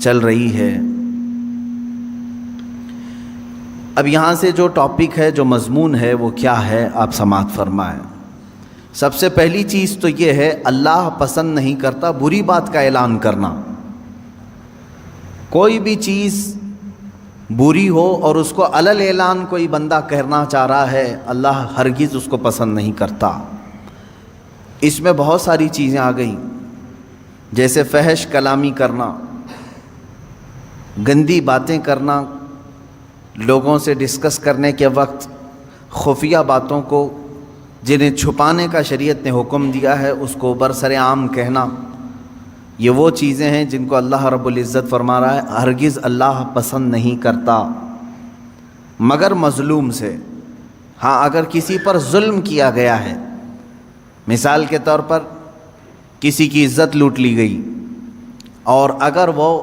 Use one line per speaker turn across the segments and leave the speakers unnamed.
چل رہی ہے۔ اب یہاں سے جو ٹاپک ہے، جو مضمون ہے، وہ کیا ہے آپ سماعت فرمائیں۔ سب سے پہلی چیز تو یہ ہے، اللہ پسند نہیں کرتا بری بات کا اعلان کرنا۔ کوئی بھی چیز بری ہو اور اس کو علل اعلان کوئی بندہ کہنا چاہ رہا ہے، اللہ ہرگز اس کو پسند نہیں کرتا۔ اس میں بہت ساری چیزیں آ گئیں، جیسے فحش کلامی کرنا، گندی باتیں کرنا، لوگوں سے ڈسکس کرنے کے وقت خفیہ باتوں کو جنہیں چھپانے کا شریعت نے حکم دیا ہے اس کو برسر عام کہنا، یہ وہ چیزیں ہیں جن کو اللہ رب العزت فرما رہا ہے ہرگز اللہ پسند نہیں کرتا مگر مظلوم سے۔ ہاں، اگر کسی پر ظلم کیا گیا ہے، مثال کے طور پر کسی کی عزت لوٹ لی گئی، اور اگر وہ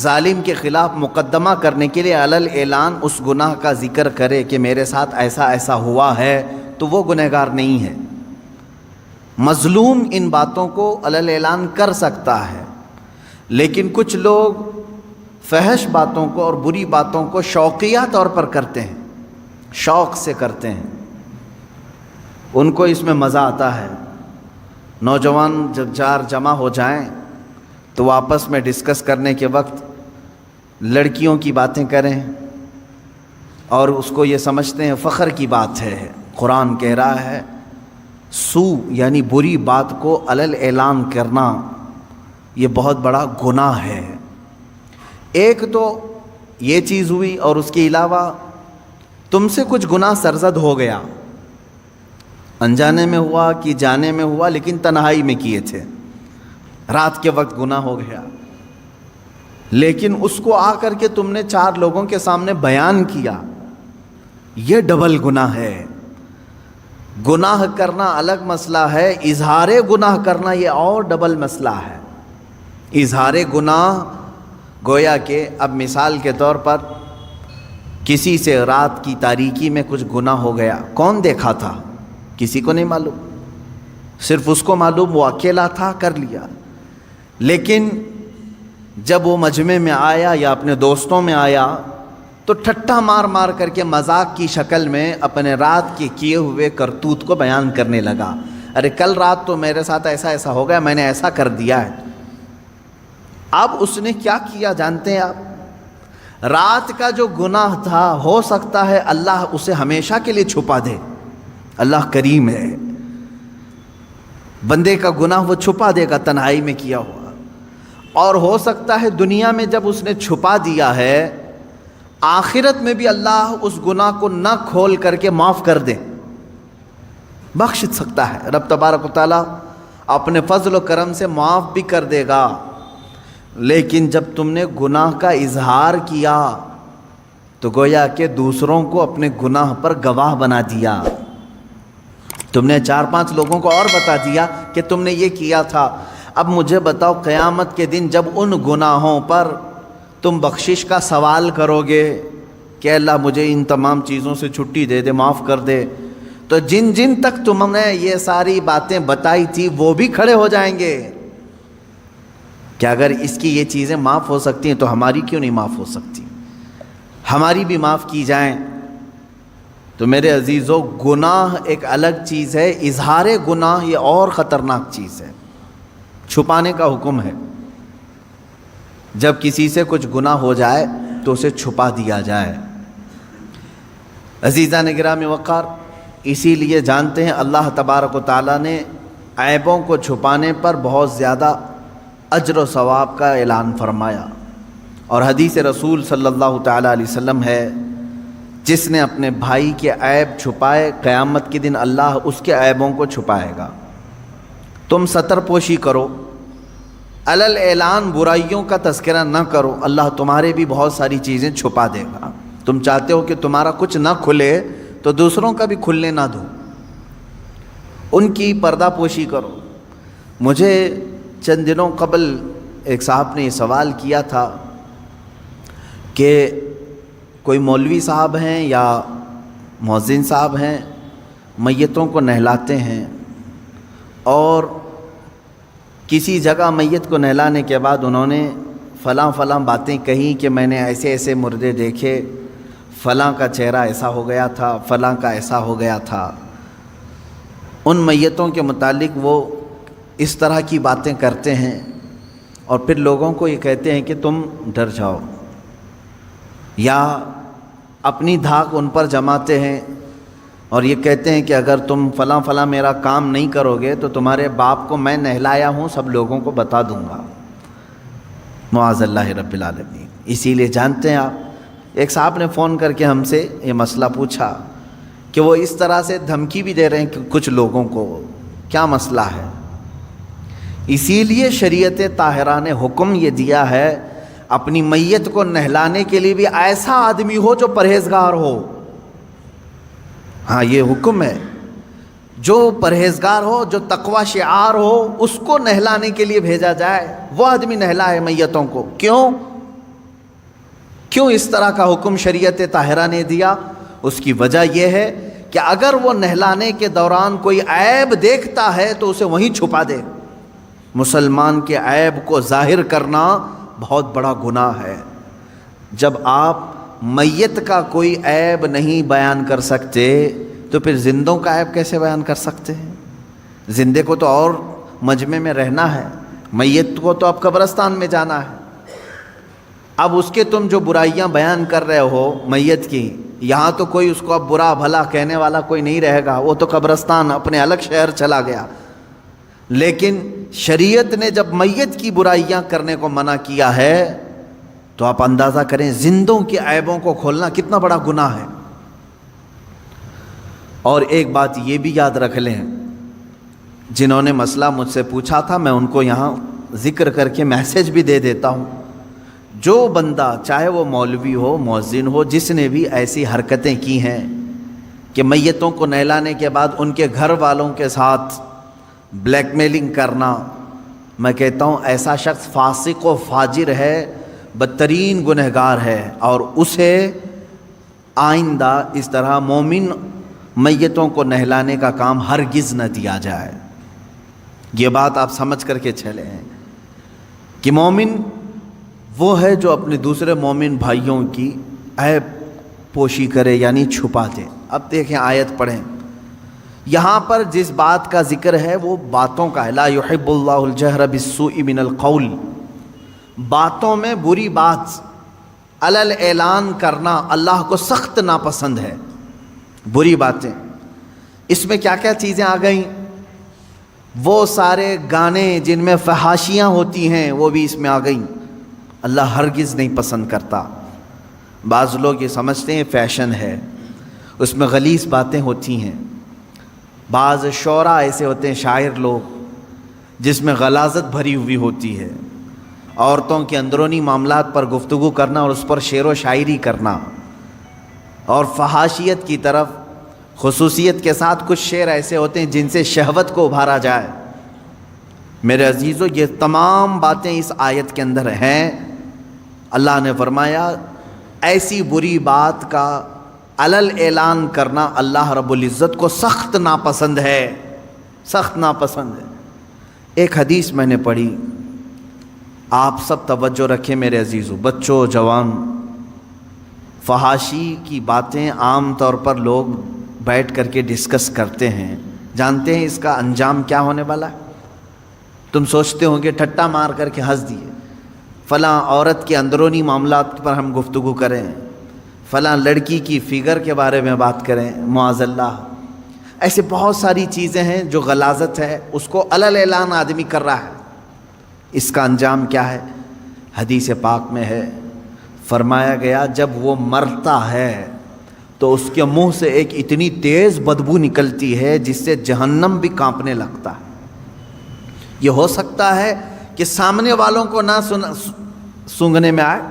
ظالم کے خلاف مقدمہ کرنے کے لیے علل اعلان اس گناہ کا ذکر کرے کہ میرے ساتھ ایسا ایسا ہوا ہے، تو وہ گنہگار نہیں ہے۔ مظلوم ان باتوں کو علل اعلان کر سکتا ہے، لیکن کچھ لوگ فحش باتوں کو اور بری باتوں کو شوقیہ طور پر کرتے ہیں، شوق سے کرتے ہیں، ان کو اس میں مزہ آتا ہے۔ نوجوان جب چار جمع ہو جائیں تو وہ آپس میں ڈسکس کرنے کے وقت لڑکیوں کی باتیں کریں اور اس کو یہ سمجھتے ہیں فخر کی بات ہے۔ قرآن کہہ رہا ہے سو یعنی بری بات کو علل اعلان کرنا یہ بہت بڑا گناہ ہے۔ ایک تو یہ چیز ہوئی، اور اس کے علاوہ تم سے کچھ گناہ سرزد ہو گیا، انجانے میں ہوا کہ جانے میں ہوا، لیکن تنہائی میں کیے تھے، رات کے وقت گناہ ہو گیا، لیکن اس کو آ کر کے تم نے 4 لوگوں کے سامنے بیان کیا، یہ ڈبل گناہ ہے۔ گناہ کرنا الگ مسئلہ ہے، اظہار گناہ کرنا یہ اور ڈبل مسئلہ ہے۔ اظہار گناہ گویا کہ اب مثال کے طور پر کسی سے رات کی تاریکی میں کچھ گناہ ہو گیا، کون دیکھا تھا؟ کسی کو نہیں معلوم، صرف اس کو معلوم، وہ اکیلا تھا، کر لیا۔ لیکن جب وہ مجمع میں آیا یا اپنے دوستوں میں آیا تو ٹھٹا مار مار کر کے مذاق کی شکل میں اپنے رات کے کیے ہوئے کرتوت کو بیان کرنے لگا۔ ارے کل رات تو میرے ساتھ ایسا ایسا ہو گیا، میں نے ایسا کر دیا ہے۔ اب اس نے کیا کیا جانتے ہیں آپ؟ رات کا جو گناہ تھا ہو سکتا ہے اللہ اسے ہمیشہ کے لیے چھپا دے، اللہ کریم ہے، بندے کا گناہ وہ چھپا دے گا تنہائی میں کیا ہوا، اور ہو سکتا ہے دنیا میں جب اس نے چھپا دیا ہے آخرت میں بھی اللہ اس گناہ کو نہ کھول کر کے معاف کر دے، بخش سکتا ہے۔ رب تبارک و تعالیٰ اپنے فضل و کرم سے معاف بھی کر دے گا، لیکن جب تم نے گناہ کا اظہار کیا تو گویا کہ دوسروں کو اپنے گناہ پر گواہ بنا دیا، تم نے 4-5 لوگوں کو اور بتا دیا کہ تم نے یہ کیا تھا۔ اب مجھے بتاؤ قیامت کے دن جب ان گناہوں پر تم بخشش کا سوال کرو گے کہ اللہ مجھے ان تمام چیزوں سے چھٹی دے دے، معاف کر دے، تو جن جن تک تم نے یہ ساری باتیں بتائی تھی وہ بھی کھڑے ہو جائیں گے کہ اگر اس کی یہ چیزیں معاف ہو سکتی ہیں تو ہماری کیوں نہیں معاف ہو سکتی، ہماری بھی معاف کی جائیں۔ تو میرے عزیزو، گناہ ایک الگ چیز ہے، اظہار گناہ یہ اور خطرناک چیز ہے، چھپانے کا حکم ہے۔ جب کسی سے کچھ گناہ ہو جائے تو اسے چھپا دیا جائے۔ عزیزان گرامی وقار، اسی لیے جانتے ہیں اللہ تبارک و تعالیٰ نے عیبوں کو چھپانے پر بہت زیادہ اجر و ثواب کا اعلان فرمایا، اور حدیث رسول صلی اللہ تعالیٰ علیہ وسلم ہے جس نے اپنے بھائی کے عیب چھپائے قیامت کے دن اللہ اس کے عیبوں کو چھپائے گا۔ تم ستر پوشی کرو، علل اعلان برائیوں کا تذکرہ نہ کرو، اللہ تمہارے بھی بہت ساری چیزیں چھپا دے گا۔ تم چاہتے ہو کہ تمہارا کچھ نہ کھلے تو دوسروں کا بھی کھلنے نہ دو، ان کی پردہ پوشی کرو۔ مجھے چند دنوں قبل ایک صاحب نے یہ سوال کیا تھا کہ کوئی مولوی صاحب ہیں یا مؤذن صاحب ہیں، میتوں کو نہلاتے ہیں، اور کسی جگہ میت کو نہلانے کے بعد انہوں نے فلاں فلاں باتیں کہیں کہ میں نے ایسے ایسے مردے دیکھے، فلاں کا چہرہ ایسا ہو گیا تھا، فلاں کا ایسا ہو گیا تھا، ان میتوں کے متعلق وہ اس طرح کی باتیں کرتے ہیں، اور پھر لوگوں کو یہ کہتے ہیں کہ تم ڈر جاؤ، یا اپنی دھاک ان پر جماتے ہیں اور یہ کہتے ہیں کہ اگر تم فلاں فلاں میرا کام نہیں کرو گے تو تمہارے باپ کو میں نہلایا ہوں سب لوگوں کو بتا دوں گا، معاذ اللہ رب العالمین۔ اسی لیے جانتے ہیں آپ، ایک صاحب نے فون کر کے ہم سے یہ مسئلہ پوچھا کہ وہ اس طرح سے دھمکی بھی دے رہے ہیں کہ کچھ لوگوں کو، کیا مسئلہ ہے؟ اسی لیے شریعت طاہرہ نے حکم یہ دیا ہے اپنی میت کو نہلانے کے لیے بھی ایسا آدمی ہو جو پرہیزگار ہو۔ ہاں یہ حکم ہے، جو پرہیزگار ہو، جو تقوی شعار ہو، اس کو نہلانے کے لیے بھیجا جائے، وہ آدمی نہلائے میتوں کو۔ کیوں اس طرح کا حکم شریعت طاہرہ نے دیا؟ اس کی وجہ یہ ہے کہ اگر وہ نہلانے کے دوران کوئی عیب دیکھتا ہے تو اسے وہیں چھپا دے۔ مسلمان کے عیب کو ظاہر کرنا بہت بڑا گناہ ہے۔ جب آپ میت کا کوئی عیب نہیں بیان کر سکتے تو پھر زندوں کا عیب کیسے بیان کر سکتے ہیں؟ زندے کو تو اور مجمع میں رہنا ہے، میت کو تو اب قبرستان میں جانا ہے۔ اب اس کے تم جو برائیاں بیان کر رہے ہو میت کی، یہاں تو کوئی اس کو اب برا بھلا کہنے والا کوئی نہیں رہے گا، وہ تو قبرستان اپنے الگ شہر چلا گیا۔ لیکن شریعت نے جب میت کی برائیاں کرنے کو منع کیا ہے تو آپ اندازہ کریں زندوں کے عیبوں کو کھولنا کتنا بڑا گناہ ہے۔ اور ایک بات یہ بھی یاد رکھ لیں، جنہوں نے مسئلہ مجھ سے پوچھا تھا میں ان کو یہاں ذکر کر کے میسج بھی دے دیتا ہوں، جو بندہ چاہے وہ مولوی ہو، مؤذن ہو، جس نے بھی ایسی حرکتیں کی ہیں کہ میتوں کو نہلانے کے بعد ان کے گھر والوں کے ساتھ بلیک میلنگ کرنا، میں کہتا ہوں ایسا شخص فاسق و فاجر ہے، بدترین گنہگار ہے، اور اسے آئندہ اس طرح مومن میتوں کو نہلانے کا کام ہرگز نہ دیا جائے۔ یہ بات آپ سمجھ کر کے چلے ہیں کہ مومن وہ ہے جو اپنے دوسرے مومن بھائیوں کی عیب پوشی کرے، یعنی چھپا دے۔ اب دیکھیں آیت پڑھیں، یہاں پر جس بات کا ذکر ہے وہ باتوں کا ہے، لا يحب اللہ الجہر بالسوء من القول، باتوں میں بری بات علل اعلان کرنا اللہ کو سخت ناپسند ہے۔ بری باتیں، اس میں کیا کیا چیزیں آ گئیں؟ وہ سارے گانے جن میں فحاشیاں ہوتی ہیں وہ بھی اس میں آ گئیں، اللہ ہرگز نہیں پسند کرتا۔ بعض لوگ یہ سمجھتے ہیں فیشن ہے، اس میں غلیظ باتیں ہوتی ہیں۔ بعض شعراء ایسے ہوتے ہیں، شاعر لوگ، جس میں غلاظت بھری ہوئی ہوتی ہے، عورتوں کے اندرونی معاملات پر گفتگو کرنا اور اس پر شعر و شاعری کرنا، اور فحاشیت کی طرف خصوصیت کے ساتھ کچھ شعر ایسے ہوتے ہیں جن سے شہوت کو ابھارا جائے۔ میرے عزیزو، یہ تمام باتیں اس آیت کے اندر ہیں۔ اللہ نے فرمایا ایسی بری بات کا علل اعلان کرنا اللہ رب العزت کو سخت ناپسند ہے، سخت ناپسند ہے۔ ایک حدیث میں نے پڑھی، آپ سب توجہ رکھیں میرے عزیزو، بچوں، جوان، فحاشی کی باتیں عام طور پر لوگ بیٹھ کر کے ڈسکس کرتے ہیں، جانتے ہیں اس کا انجام کیا ہونے والا ہے؟ تم سوچتے ہوں گے ٹھٹا مار کر کے ہنس دیے، فلاں عورت کے اندرونی معاملات پر ہم گفتگو کریں، فلاں لڑکی کی فگر کے بارے میں بات کریں، معاذ اللہ۔ ایسے بہت ساری چیزیں ہیں جو غلاظت ہے، اس کو علل اعلان آدمی کر رہا ہے۔ اس کا انجام کیا ہے؟ حدیث پاک میں ہے، فرمایا گیا جب وہ مرتا ہے تو اس کے منہ سے ایک اتنی تیز بدبو نکلتی ہے جس سے جہنم بھی کانپنے لگتا ہے۔ یہ ہو سکتا ہے کہ سامنے والوں کو نہ سونگھنے میں آئے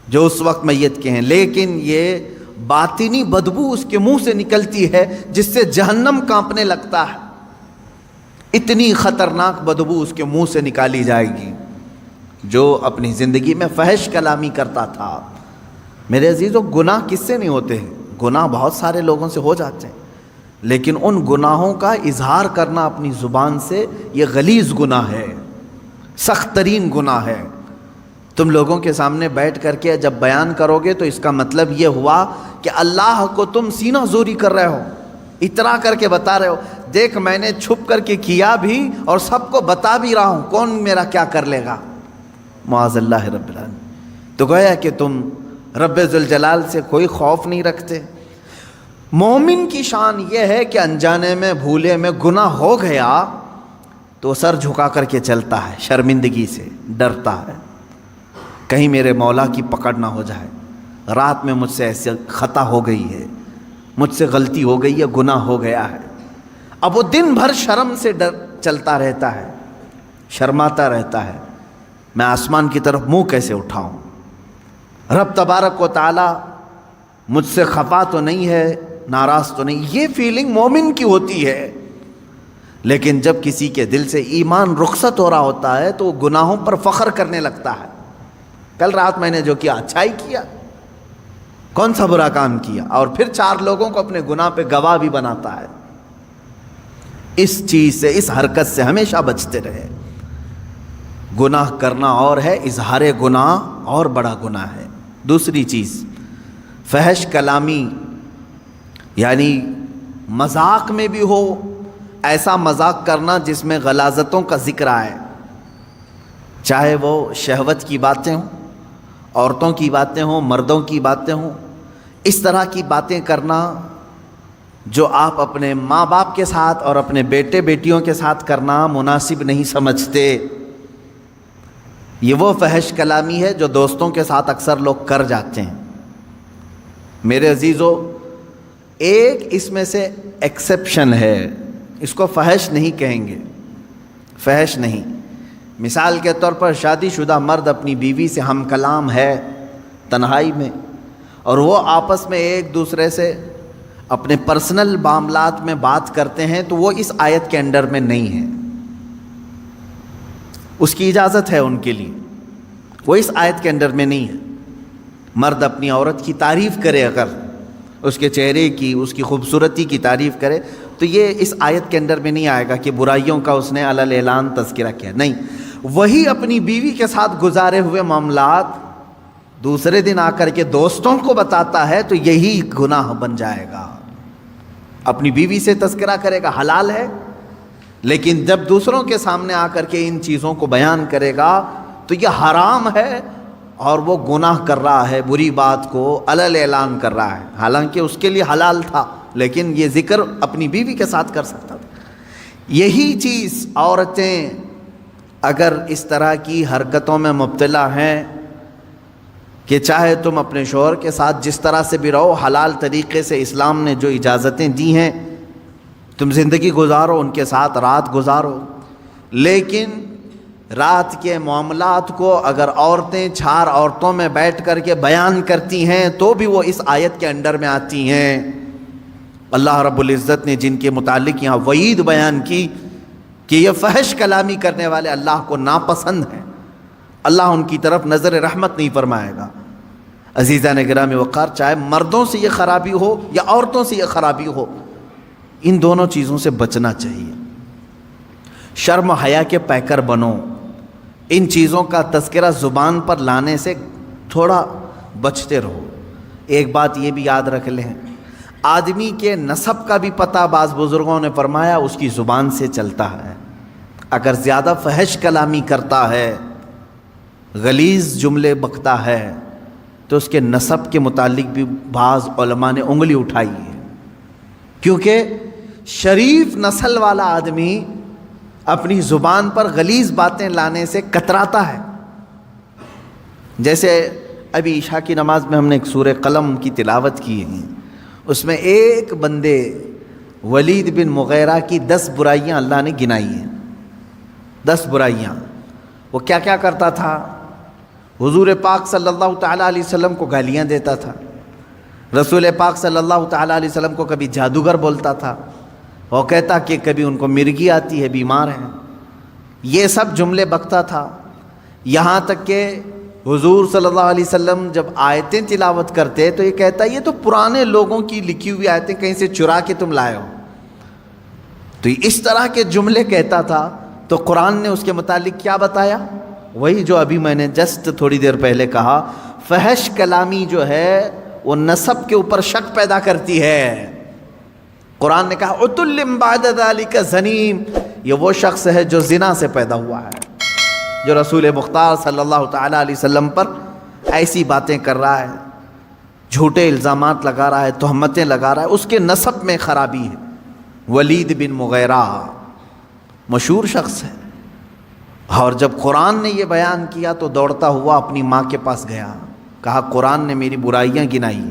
جو اس وقت میت کے ہیں، لیکن یہ باطنی بدبو اس کے منہ سے نکلتی ہے جس سے جہنم کانپنے لگتا ہے۔ اتنی خطرناک بدبو اس کے منہ سے نکالی جائے گی۔ جو اپنی زندگی میں فحش کلامی کرتا تھا، میرے عزیزو، گناہ کس سے نہیں ہوتے ہیں؟ گناہ بہت سارے لوگوں سے ہو جاتے ہیں، لیکن ان گناہوں کا اظہار کرنا اپنی زبان سے یہ غلیظ گناہ ہے، سخت ترین گناہ ہے۔ تم لوگوں کے سامنے بیٹھ کر کے جب بیان کرو گے تو اس کا مطلب یہ ہوا کہ اللہ کو تم سینہ زوری کر رہے ہو، اترا کر کے بتا رہے ہو، دیکھ میں نے چھپ کر کے کیا بھی اور سب کو بتا بھی رہا ہوں، کون میرا کیا کر لے گا، معاذ اللہ رب العالمین۔ تو گویا کہ تم رب ذوالجلال سے کوئی خوف نہیں رکھتے۔ مومن کی شان یہ ہے کہ انجانے میں بھولے میں گناہ ہو گیا تو سر جھکا کر کے چلتا ہے، شرمندگی سے ڈرتا ہے، کہیں میرے مولا کی پکڑ نہ ہو جائے، رات میں مجھ سے ایسے خطا ہو گئی ہے، مجھ سے غلطی ہو گئی ہے، گناہ ہو گیا ہے۔ اب وہ دن بھر شرم سے چلتا رہتا ہے، شرماتا رہتا ہے، میں آسمان کی طرف منہ کیسے اٹھاؤں، رب تبارک و تعالی مجھ سے خفا تو نہیں ہے، ناراض تو نہیں، یہ فیلنگ مومن کی ہوتی ہے۔ لیکن جب کسی کے دل سے ایمان رخصت ہو رہا ہوتا ہے تو وہ گناہوں پر فخر کرنے لگتا ہے، کل رات میں نے جو کیا اچھا ہی کیا، کون سا برا کام کیا، اور پھر 4 لوگوں کو اپنے گناہ پہ گواہ بھی بناتا ہے۔ اس چیز سے، اس حرکت سے ہمیشہ بچتے رہے۔ گناہ کرنا اور ہے، اظہار گناہ اور بڑا گناہ ہے۔ دوسری چیز فحش کلامی، یعنی مذاق میں بھی ہو، ایسا مذاق کرنا جس میں غلاظتوں کا ذکر آئے، چاہے وہ شہوت کی باتیں ہوں، عورتوں کی باتیں ہوں، مردوں کی باتیں ہوں، اس طرح کی باتیں کرنا جو آپ اپنے ماں باپ کے ساتھ اور اپنے بیٹے بیٹیوں کے ساتھ کرنا مناسب نہیں سمجھتے، یہ وہ فحش کلامی ہے جو دوستوں کے ساتھ اکثر لوگ کر جاتے ہیں۔ میرے عزیزو، ایک اس میں سے ایکسیپشن ہے، اس کو فحش نہیں کہیں گے، فحش نہیں۔ مثال کے طور پر شادی شدہ مرد اپنی بیوی سے ہم کلام ہے تنہائی میں، اور وہ آپس میں ایک دوسرے سے اپنے پرسنل معاملات میں بات کرتے ہیں، تو وہ اس آیت کے انڈر میں نہیں ہے، اس کی اجازت ہے ان کے لیے، وہ اس آیت کے انڈر میں نہیں ہے۔ مرد اپنی عورت کی تعریف کرے، اگر اس کے چہرے کی، اس کی خوبصورتی کی تعریف کرے، تو یہ اس آیت کے اندر میں نہیں آئے گا کہ برائیوں کا اس نے علی اعلان تذکرہ کیا، نہیں۔ وہی اپنی بیوی کے ساتھ گزارے ہوئے معاملات دوسرے دن آ کر کے دوستوں کو بتاتا ہے تو یہی گناہ بن جائے گا۔ اپنی بیوی سے تذکرہ کرے گا، حلال ہے، لیکن جب دوسروں کے سامنے آ کر کے ان چیزوں کو بیان کرے گا تو یہ حرام ہے، اور وہ گناہ کر رہا ہے، بری بات کو علی اعلان کر رہا ہے، حالانکہ اس کے لیے حلال تھا، لیکن یہ ذکر اپنی بیوی کے ساتھ کر سکتا تھا۔ یہی چیز عورتیں اگر اس طرح کی حرکتوں میں مبتلا ہیں کہ چاہے تم اپنے شوہر کے ساتھ جس طرح سے بھی رہو، حلال طریقے سے اسلام نے جو اجازتیں دی ہیں تم زندگی گزارو، ان کے ساتھ رات گزارو، لیکن رات کے معاملات کو اگر عورتیں 4 عورتوں میں بیٹھ کر کے بیان کرتی ہیں تو بھی وہ اس آیت کے انڈر میں آتی ہیں۔ اللہ رب العزت نے جن کے متعلق یہاں وعید بیان کی کہ یہ فحش کلامی کرنے والے اللہ کو ناپسند ہیں، اللہ ان کی طرف نظر رحمت نہیں فرمائے گا۔ عزیزان گرامی وقار، چاہے مردوں سے یہ خرابی ہو یا عورتوں سے یہ خرابی ہو، ان دونوں چیزوں سے بچنا چاہیے۔ شرم و حیا کے پیکر بنو، ان چیزوں کا تذکرہ زبان پر لانے سے تھوڑا بچتے رہو۔ ایک بات یہ بھی یاد رکھ لیں، آدمی کے نسب کا بھی پتہ بعض بزرگوں نے فرمایا اس کی زبان سے چلتا ہے۔ اگر زیادہ فحش کلامی کرتا ہے، غلیظ جملے بکتا ہے، تو اس کے نسب کے متعلق بھی بعض علماء نے انگلی اٹھائی ہے، کیونکہ شریف نسل والا آدمی اپنی زبان پر غلیظ باتیں لانے سے کتراتا ہے۔ جیسے ابھی عشاء کی نماز میں ہم نے ایک سورہ قلم کی تلاوت کی ہے، اس میں ایک بندے ولید بن مغیرہ کی 10 برائیاں اللہ نے گنائی ہیں، 10 برائیاں۔ وہ کیا کیا کرتا تھا؟ حضور پاک صلی اللہ تعالیٰ علیہ وسلم کو گالیاں دیتا تھا، رسول پاک صلی اللہ تعالیٰ علیہ وسلم کو کبھی جادوگر بولتا تھا، وہ کہتا کہ کبھی ان کو مرگی آتی ہے، بیمار ہیں، یہ سب جملے بکتا تھا۔ یہاں تک کہ حضور صلی اللہ علیہ وسلم جب آیتیں تلاوت کرتے تو یہ کہتا یہ تو پرانے لوگوں کی لکھی ہوئی آیتیں کہیں سے چرا کے تم لائے ہو، تو اس طرح کے جملے کہتا تھا۔ تو قرآن نے اس کے متعلق کیا بتایا؟ وہی جو ابھی میں نے جسٹ تھوڑی دیر پہلے کہا، فحش کلامی جو ہے وہ نسب کے اوپر شک پیدا کرتی ہے۔ قرآن نے کہا عتل بعد ذلک زنیم، یہ وہ شخص ہے جو زنا سے پیدا ہوا ہے، جو رسول مختار صلی اللہ تعالیٰ علیہ وسلم پر ایسی باتیں کر رہا ہے، جھوٹے الزامات لگا رہا ہے، تہمتیں لگا رہا ہے، اس کے نسب میں خرابی ہے۔ ولید بن مغیرہ مشہور شخص ہے، اور جب قرآن نے یہ بیان کیا تو دوڑتا ہوا اپنی ماں کے پاس گیا، کہا قرآن نے میری برائیاں گنائی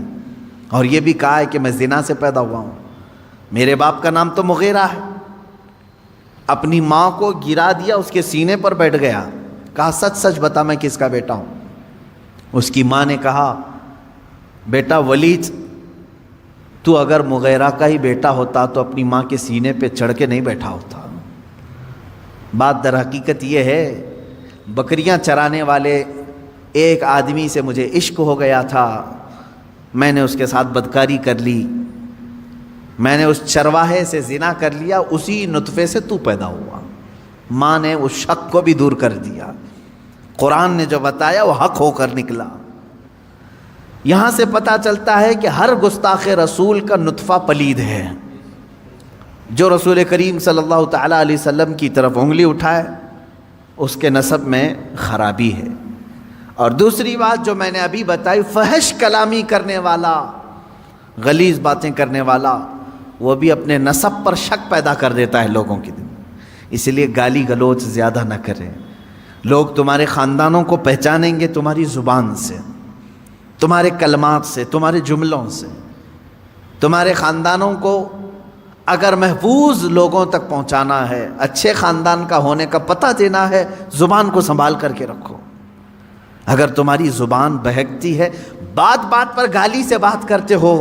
اور یہ بھی کہا ہے کہ میں زنا سے پیدا ہوا ہوں، میرے باپ کا نام تو مغیرہ ہے۔ اپنی ماں کو گرا دیا، اس کے سینے پر بیٹھ گیا، کہا سچ سچ بتا میں کس کا بیٹا ہوں۔ اس کی ماں نے کہا بیٹا ولید، تو اگر مغیرہ کا ہی بیٹا ہوتا تو اپنی ماں کے سینے پہ چڑھ کے نہیں بیٹھا ہوتا۔ بات در حقیقت یہ ہے، بکریاں چرانے والے ایک آدمی سے مجھے عشق ہو گیا تھا، میں نے اس کے ساتھ بدکاری کر لی، میں نے اس چرواہے سے زنا کر لیا، اسی نطفے سے تو پیدا ہوا۔ ماں نے اس شک کو بھی دور کر دیا، قرآن نے جو بتایا وہ حق ہو کر نکلا۔ یہاں سے پتہ چلتا ہے کہ ہر گستاخ رسول کا نطفہ پلید ہے، جو رسول کریم صلی اللہ تعالیٰ علیہ وسلم کی طرف انگلی اٹھائے اس کے نسب میں خرابی ہے۔ اور دوسری بات جو میں نے ابھی بتائی، فحش کلامی کرنے والا، غلیظ باتیں کرنے والا، وہ بھی اپنے نسب پر شک پیدا کر دیتا ہے لوگوں کے دل میں۔ اس لیے گالی گلوچ زیادہ نہ کریں۔ لوگ تمہارے خاندانوں کو پہچانیں گے تمہاری زبان سے، تمہارے کلمات سے، تمہارے جملوں سے۔ تمہارے خاندانوں کو اگر محفوظ لوگوں تک پہنچانا ہے، اچھے خاندان کا ہونے کا پتہ دینا ہے، زبان کو سنبھال کر کے رکھو۔ اگر تمہاری زبان بہکتی ہے، بات بات پر گالی سے بات کرتے ہو،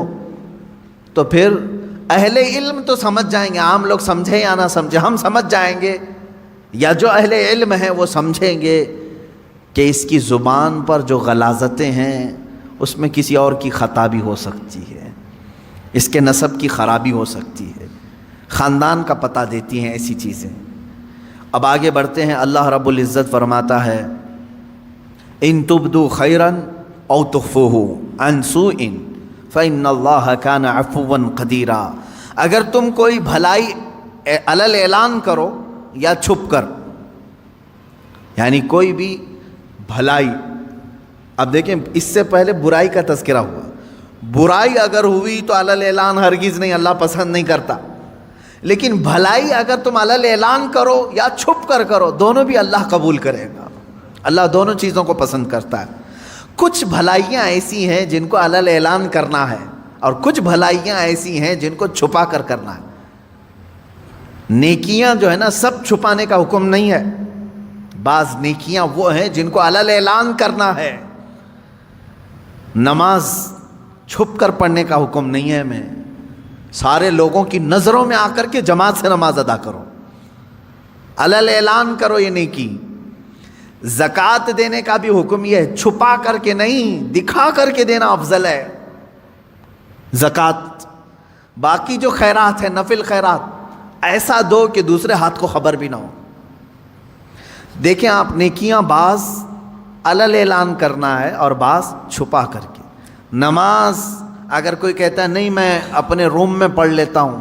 تو پھر اہل علم تو سمجھ جائیں گے، عام لوگ سمجھے یا نہ سمجھے، ہم سمجھ جائیں گے، یا جو اہل علم ہیں وہ سمجھیں گے کہ اس کی زبان پر جو غلاظتیں ہیں اس میں کسی اور کی خطا بھی ہو سکتی ہے، اس کے نسب کی خرابی ہو سکتی ہے، خاندان کا پتہ دیتی ہیں ایسی چیزیں۔ اب آگے بڑھتے ہیں، اللہ رب العزت فرماتا ہے ان تبدو خیرا او تخفوہ عن سوء فإن اللہ کان عفوا قدیرا، اگر تم کوئی بھلائی علل اعلان کرو یا چھپ کر، یعنی کوئی بھی بھلائی، اب دیکھیں اس سے پہلے برائی کا تذکرہ ہوا، برائی اگر ہوئی تو علل اعلان ہرگز نہیں، اللہ پسند نہیں کرتا، لیکن بھلائی اگر تم علل اعلان کرو یا چھپ کر کرو، دونوں بھی اللہ قبول کرے گا۔ اللہ دونوں چیزوں کو پسند کرتا ہے۔ کچھ بھلائیاں ایسی ہیں جن کو علل اعلان کرنا ہے، اور کچھ بھلائیاں ایسی ہیں جن کو چھپا کر کرنا ہے۔ نیکیاں جو ہے نا، سب چھپانے کا حکم نہیں ہے، بعض نیکیاں وہ ہیں جن کو علل اعلان کرنا ہے۔ نماز چھپ کر پڑھنے کا حکم نہیں ہے، میں سارے لوگوں کی نظروں میں آ کر کے جماعت سے نماز ادا کرو، علل اعلان کرو یہ نیکی۔ زکوٰۃ دینے کا بھی حکم یہ ہے، چھپا کر کے نہیں، دکھا کر کے دینا افضل ہے زکوٰۃ۔ باقی جو خیرات ہے، نفل خیرات، ایسا دو کہ دوسرے ہاتھ کو خبر بھی نہ ہو۔ دیکھیں آپ، نیکیاں بعض علل اعلان کرنا ہے اور بعض چھپا کر کے۔ نماز اگر کوئی کہتا ہے نہیں میں اپنے روم میں پڑھ لیتا ہوں،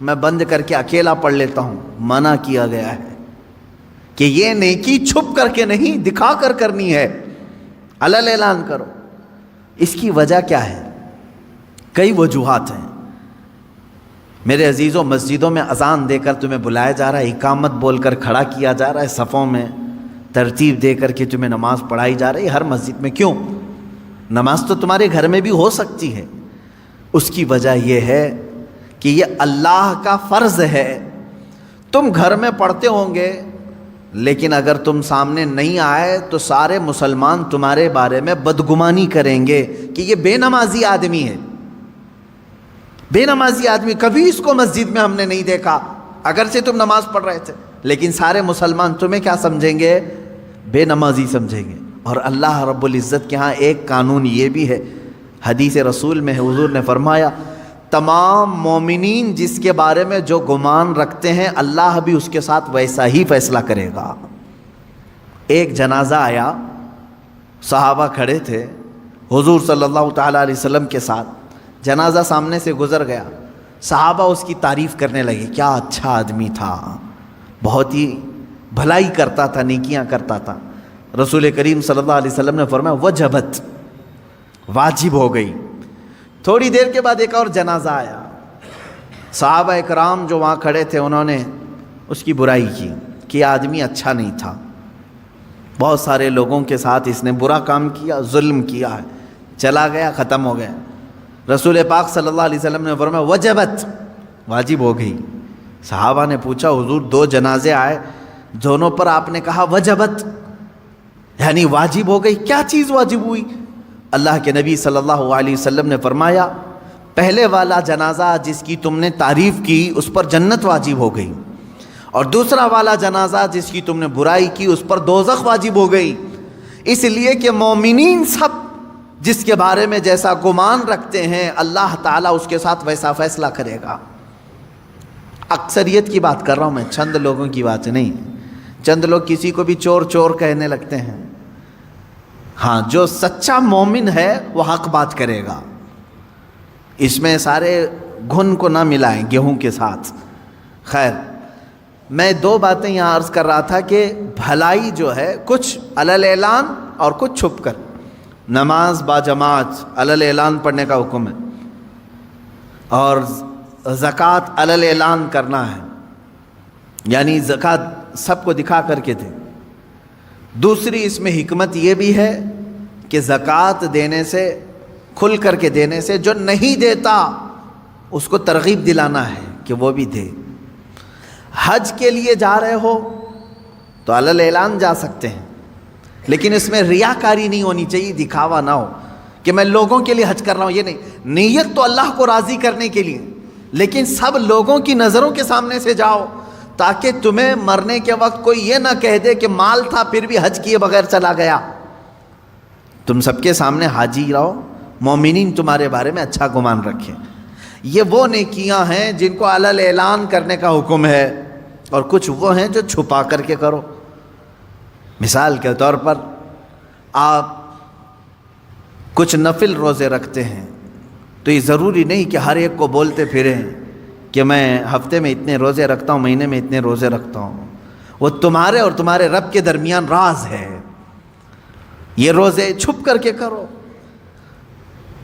میں بند کر کے اکیلا پڑھ لیتا ہوں، منع کیا گیا ہے کہ یہ نیکی چھپ کر کے نہیں، دکھا کر کرنی ہے، علل اعلان کرو۔ اس کی وجہ کیا ہے؟ کئی وجوہات ہیں میرے عزیزوں۔ مسجدوں میں اذان دے کر تمہیں بلایا جا رہا ہے، اقامت بول کر کھڑا کیا جا رہا ہے، صفوں میں ترتیب دے کر کے تمہیں نماز پڑھائی جا رہی ہے ہر مسجد میں۔ کیوں؟ نماز تو تمہارے گھر میں بھی ہو سکتی ہے۔ اس کی وجہ یہ ہے کہ یہ اللہ کا فرض ہے۔ تم گھر میں پڑھتے ہوں گے، لیکن اگر تم سامنے نہیں آئے تو سارے مسلمان تمہارے بارے میں بدگمانی کریں گے کہ یہ بے نمازی آدمی ہے، بے نمازی آدمی، کبھی اس کو مسجد میں ہم نے نہیں دیکھا، اگرچہ تم نماز پڑھ رہے تھے، لیکن سارے مسلمان تمہیں کیا سمجھیں گے؟ بے نمازی سمجھیں گے۔ اور اللہ رب العزت کے ہاں ایک قانون یہ بھی ہے، حدیث رسول میں حضور نے فرمایا تمام مومنین جس کے بارے میں جو گمان رکھتے ہیں، اللہ بھی اس کے ساتھ ویسا ہی فیصلہ کرے گا۔ ایک جنازہ آیا، صحابہ کھڑے تھے حضور صلی اللہ تعالیٰ علیہ وسلم کے ساتھ، جنازہ سامنے سے گزر گیا، صحابہ اس کی تعریف کرنے لگے، کیا اچھا آدمی تھا، بہت ہی بھلائی کرتا تھا، نیکیاں کرتا تھا۔ رسول کریم صلی اللہ علیہ وسلم نے فرمایا وجبت، واجب ہو گئی۔ تھوڑی دیر کے بعد ایک اور جنازہ آیا، صحابہ اکرام جو وہاں کھڑے تھے انہوں نے اس کی برائی کی کہ یہ آدمی اچھا نہیں تھا، بہت سارے لوگوں کے ساتھ اس نے برا کام کیا، ظلم کیا ہے، چلا گیا، ختم ہو گیا۔ رسول پاک صلی اللہ علیہ وسلم نے فرمایا وجبت، واجب ہو گئی۔ صحابہ نے پوچھا حضور 2 جنازے آئے، دونوں پر آپ نے کہا وجبت، یعنی واجب ہو گئی، کیا چیز واجب ہوئی؟ اللہ کے نبی صلی اللہ علیہ وسلم نے فرمایا پہلے والا جنازہ جس کی تم نے تعریف کی اس پر جنت واجب ہو گئی، اور دوسرا والا جنازہ جس کی تم نے برائی کی اس پر دوزخ واجب ہو گئی، اس لیے کہ مومنین سب جس کے بارے میں جیسا گمان رکھتے ہیں اللہ تعالیٰ اس کے ساتھ ویسا فیصلہ کرے گا۔ اکثریت کی بات کر رہا ہوں میں، چند لوگوں کی بات نہیں۔ چند لوگ کسی کو بھی چور چور کہنے لگتے ہیں، ہاں جو سچا مومن ہے وہ حق بات کرے گا، اس میں سارے گھن کو نہ ملائیں گیہوں کے ساتھ۔ خیر، میں 2 باتیں یہاں عرض کر رہا تھا کہ بھلائی جو ہے کچھ علی اعلان اور کچھ چھپ کر۔ نماز با جماعت علی اعلان پڑھنے کا حکم ہے، اور زکوٰۃ علی اعلان کرنا ہے، یعنی زکوٰۃ سب کو دکھا کر کے دے۔ دوسری اس میں حکمت یہ بھی ہے کہ زکوٰۃ دینے سے، کھل کر کے دینے سے جو نہیں دیتا اس کو ترغیب دلانا ہے کہ وہ بھی دے۔ حج کے لیے جا رہے ہو تو علی اعلان جا سکتے ہیں، لیکن اس میں ریاکاری نہیں ہونی چاہیے، دکھاوا نہ ہو کہ میں لوگوں کے لیے حج کر رہا ہوں، یہ نہیں۔ نیت تو اللہ کو راضی کرنے کے لیے، لیکن سب لوگوں کی نظروں کے سامنے سے جاؤ تاکہ تمہیں مرنے کے وقت کوئی یہ نہ کہہ دے کہ مال تھا پھر بھی حج کیے بغیر چلا گیا۔ تم سب کے سامنے حاجی رہو، مومنین تمہارے بارے میں اچھا گمان رکھیں۔ یہ وہ نیکیاں ہیں جن کو علی اعلان کرنے کا حکم ہے، اور کچھ وہ ہیں جو چھپا کر کے کرو۔ مثال کے طور پر آپ کچھ نفل روزے رکھتے ہیں تو یہ ضروری نہیں کہ ہر ایک کو بولتے پھریں کہ میں ہفتے میں اتنے روزے رکھتا ہوں، مہینے میں اتنے روزے رکھتا ہوں۔ وہ تمہارے اور تمہارے رب کے درمیان راز ہے، یہ روزے چھپ کر کے کرو۔